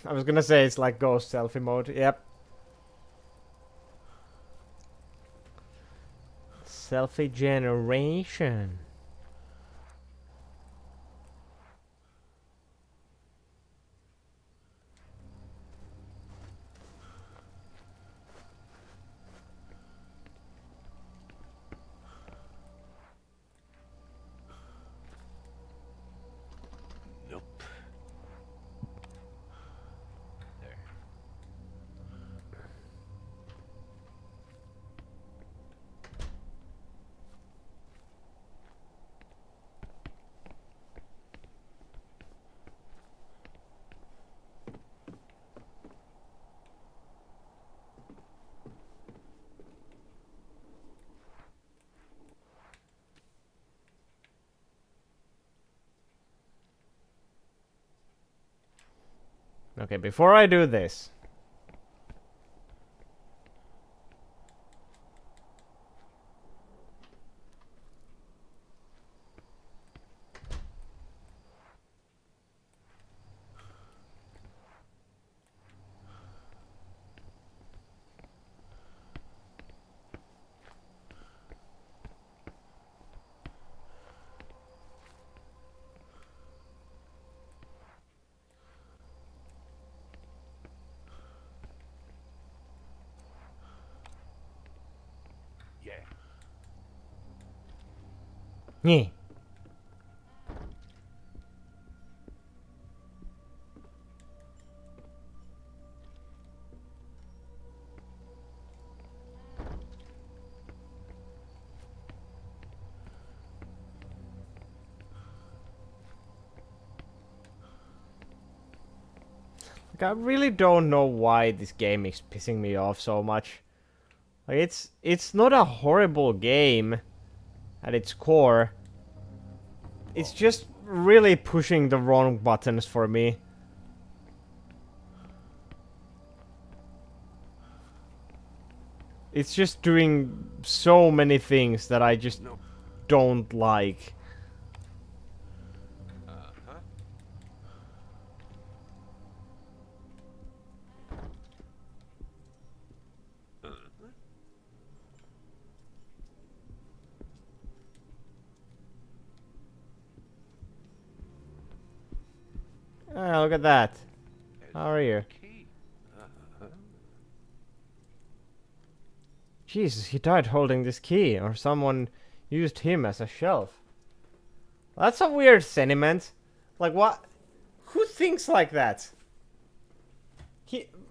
I was gonna say it's like ghost selfie mode. Yep. Selfie generation.
Nope. There.
Okay, before I do this.
Yeah.
Niin. Like, I really don't know why this game is pissing me off so much. Like, it's not a horrible game at its core. It's just really pushing the wrong buttons for me. It's just doing so many things that I just
No.
don't like.
Uh-huh.
Ah, look at that.
There's
How are you?
key. Uh-huh.
Jesus, he died holding this key, or someone used him as a shelf. That's a weird sentiment. Like, what? Who thinks like that?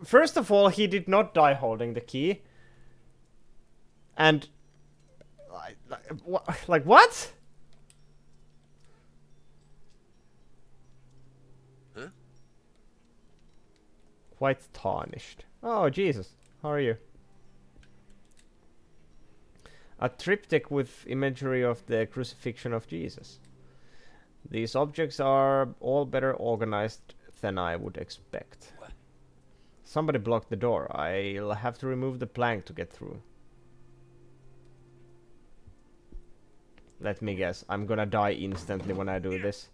First of all, he did not die holding the key. And... Like, what?
Huh?
quite tarnished. Oh, Jesus. How are you? A triptych with imagery of the crucifixion of Jesus. These objects are all better organized than I would expect. Somebody blocked the door. I'll have to remove the plank to get through. Let me guess. I'm gonna die instantly when I do this.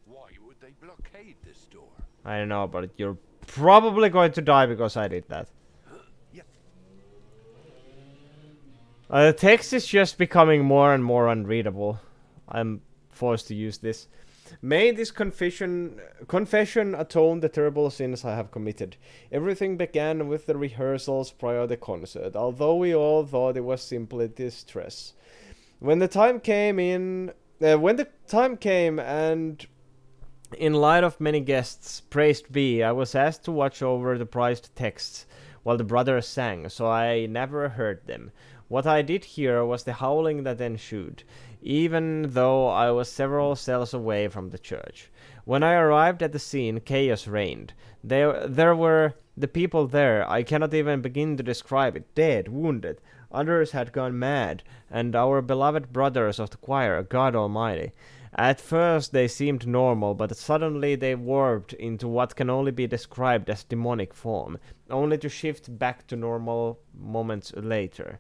Why would they blockade this door?
I don't know, but you're probably going to die because I did that. The text is just becoming more and more unreadable. I'm forced to use this. May this confession atone the terrible sins I have committed. Everything began with the rehearsals prior to the concert, although we all thought it was simply distress. When the time came and in light of many guests, praised be, I was asked to watch over the prized texts while the brothers sang, so I never heard them. What I did hear was the howling that ensued, even though I was several cells away from the church. When I arrived at the scene, chaos reigned. There were the people there. I cannot even begin to describe it. Dead, wounded. Others had gone mad, and our beloved brothers of the choir, God Almighty. At first they seemed normal, but suddenly they warped into what can only be described as demonic form, only to shift back to normal moments later.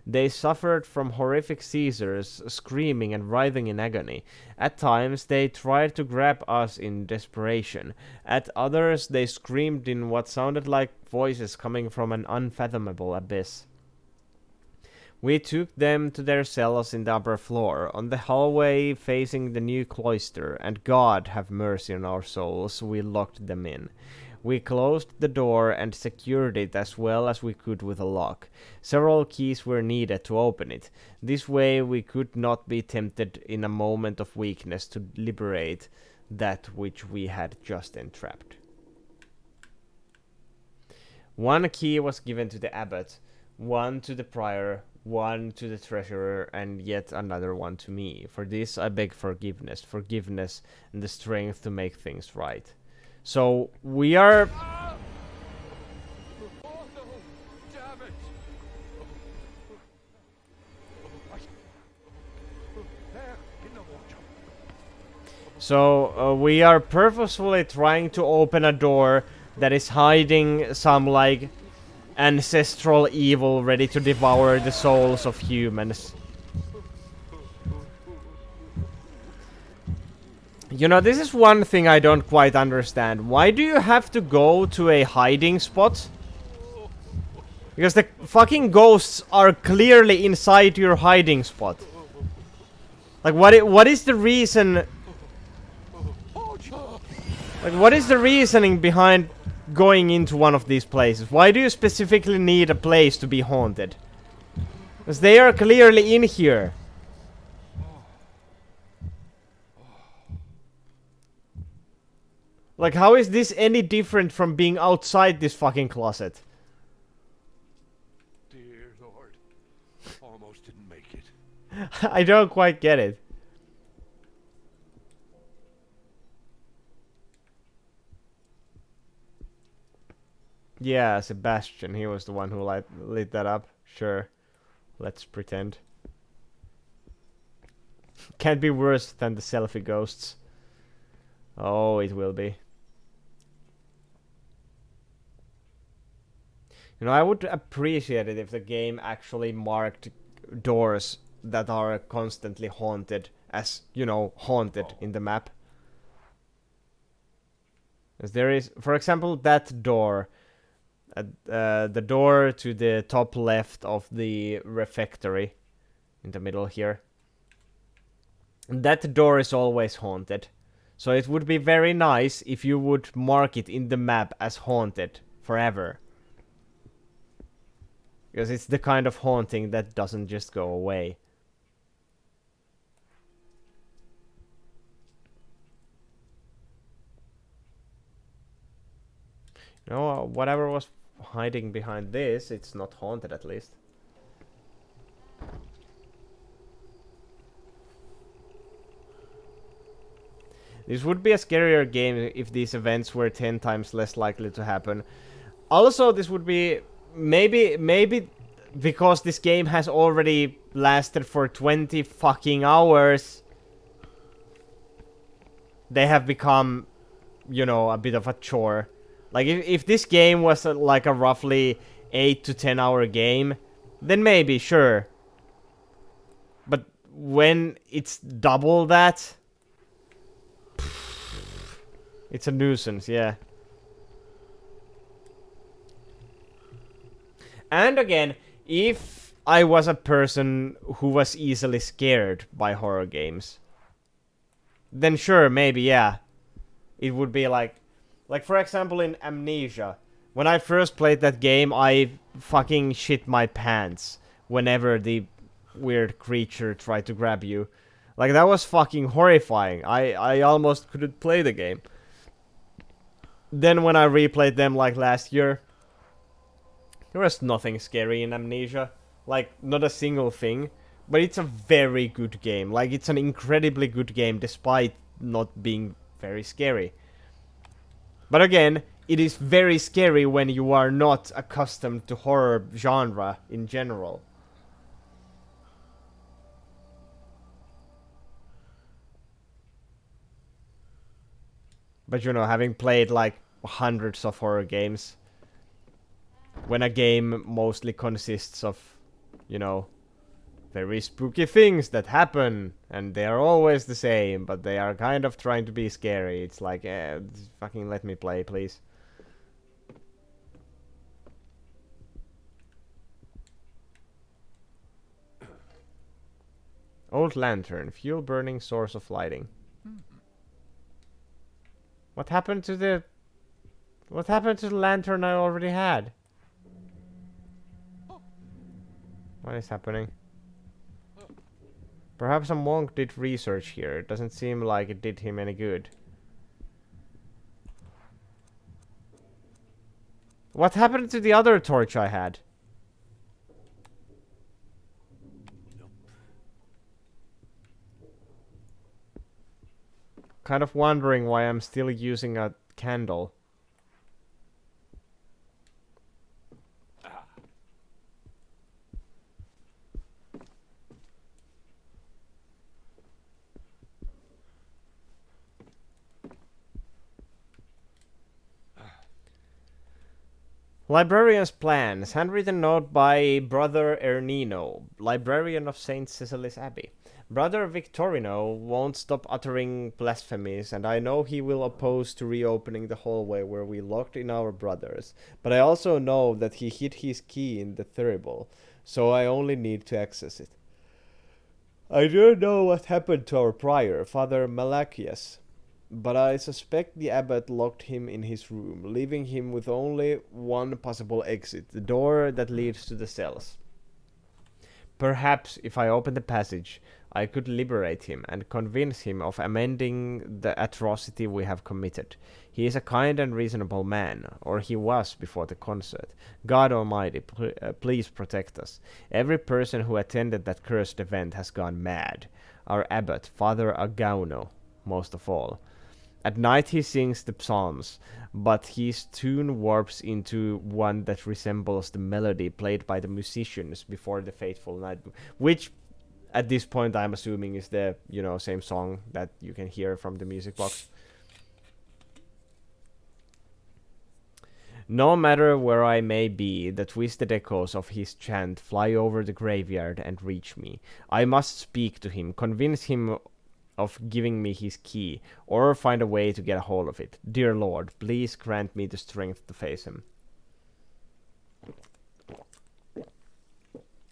They suffered from horrific seizures, screaming and writhing in agony. At times they tried to grab us in desperation. At others they screamed in what sounded like voices coming from an unfathomable abyss. We took them to their cells in the upper floor, on the hallway facing the new cloister, and God have mercy on our souls, we locked them in. We closed the door and secured it as well as we could with a lock. Several keys were needed to open it. This way we could not be tempted in a moment of weakness to liberate that which we had just entrapped. One key was given to the abbot, one to the prior, one to the treasurer, and yet another one to me. For this I beg forgiveness and the strength to make things right. So we are...
Oh no! Damn it! There, in the water.
So we are purposefully trying to open a door that is hiding some like ancestral evil ready to devour the souls of humans. You know, this is one thing I don't quite understand. Why do you have to go to a hiding spot? Because the fucking ghosts are clearly inside your hiding spot. Like, what is the reason... Like, what is the reasoning behind going into one of these places? Why do you specifically need a place to be haunted? Because they are clearly in here. Like, how is this any different from being outside this fucking closet?
Dear Lord, almost didn't make it.
I don't quite get it. Yeah, Sebastian, he was the one who lit that up. Sure, let's pretend. Can't be worse than the selfie ghosts. Oh, it will be. You know, I would appreciate it if the game actually marked doors that are constantly haunted as, you know, haunted in the map. As there is, for example, that door. The door to the top left of the refectory. In the middle here. That door is always haunted. So it would be very nice if you would mark it in the map as haunted forever. Because it's the kind of haunting that doesn't just go away. You know, whatever was hiding behind this, it's not haunted at least. This would be a scarier game if these events were 10 times less likely to happen. Also, this would be maybe because this game has already lasted for 20 fucking hours, they have become, you know, a bit of a chore. Like, if this game was like a roughly 8 to 10 hour game, then maybe, sure. But when it's double that, it's a nuisance, yeah. And again, if I was a person who was easily scared by horror games, then sure, maybe, yeah. It would be like for example in Amnesia. When I first played that game, I fucking shit my pants whenever the weird creature tried to grab you. Like, that was fucking horrifying. I almost couldn't play the game. Then when I replayed them like last year, there was nothing scary in Amnesia. Like, not a single thing. But it's a very good game. Like, it's an incredibly good game despite not being very scary. But again, it is very scary when you are not accustomed to horror genre in general. But you know, having played like hundreds of horror games, when a game mostly consists of, you know, very spooky things that happen, and they are always the same, but they are kind of trying to be scary. It's like, fucking let me play, please. Old lantern, fuel burning source of lighting. What happened to the... What happened to the lantern I already had? What is happening? Perhaps a monk did research here. It doesn't seem like it did him any good. What happened to the other torch I had? Kind of wondering why I'm still using a candle. Librarian's plans. Handwritten note by Brother Ernino, librarian of St. Cecily's Abbey. Brother Victorino won't stop uttering blasphemies, and I know he will oppose to reopening the hallway where we locked in our brothers. But I also know that he hid his key in the thurible, so I only need to access it. I don't know what happened to our prior, Father Malachias, but I suspect the abbot locked him in his room, leaving him with only one possible exit, the door that leads to the cells. Perhaps if I open the passage, I could liberate him and convince him of amending the atrocity we have committed. He is a kind and reasonable man, or he was before the concert. God Almighty, please protect us. Every person who attended that cursed event has gone mad. Our abbot, Father Agauno, most of all. At night he sings the psalms, but his tune warps into one that resembles the melody played by the musicians before the fateful night, which at this point I'm assuming is the, you know, same song that you can hear from the music box. No matter where I may be, the twisted echoes of his chant fly over the graveyard and reach me. I must speak to him, convince him of giving me his key, or find a way to get a hold of it. Dear Lord, please grant me the strength to face him.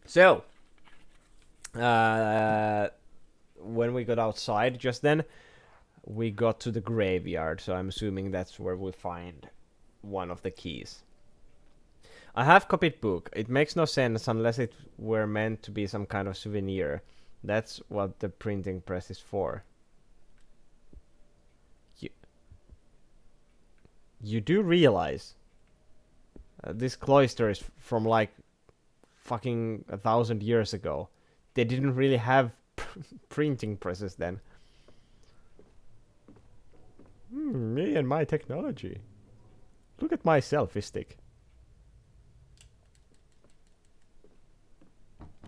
So, when we got outside just then, we got to the graveyard, so I'm assuming that's where we find one of the keys. A half-copied book. It makes no sense unless it were meant to be some kind of souvenir. That's what the printing press is for. You do realize this cloister is from like fucking 1,000 years ago. They didn't really have printing presses then. Me and my technology. Look at my selfie stick.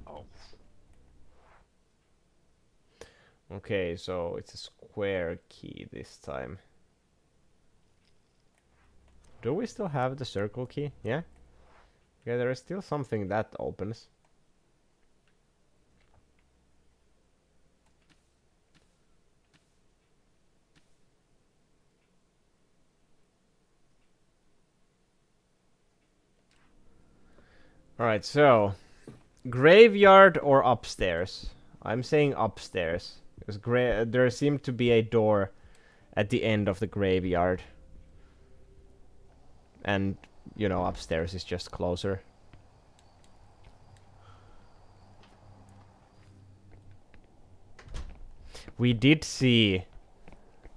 Oh. Okay, so it's a square key this time. Do we still have the circle key? Yeah? Yeah, there is still something that opens. Alright, so graveyard or upstairs? I'm saying upstairs. Because there seemed to be a door at the end of the graveyard. And, you know, upstairs is just closer. We did see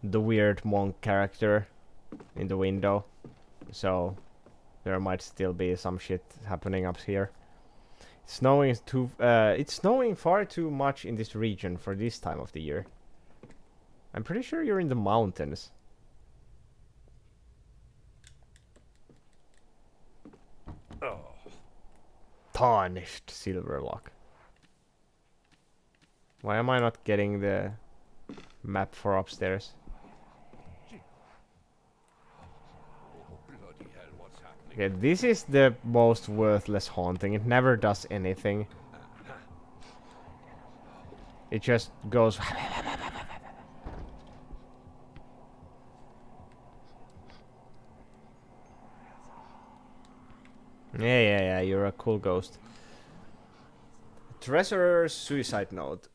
the weird monk character in the window. So there might still be some shit happening up here. It's snowing far too much in this region for this time of the year. I'm pretty sure you're in the mountains. Oh. Tarnished Silverlock. Why am I not getting the map for upstairs?
Bloody hell, what's happening?
Okay, this is the most worthless haunting. It never does anything. It just goes... Yeah, you're a cool ghost. Treasurer's suicide note.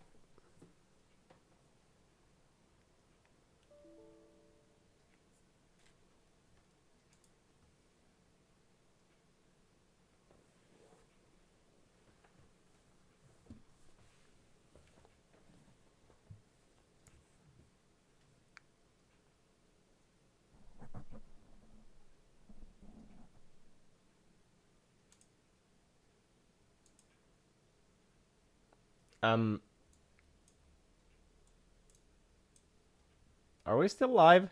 Are we still live?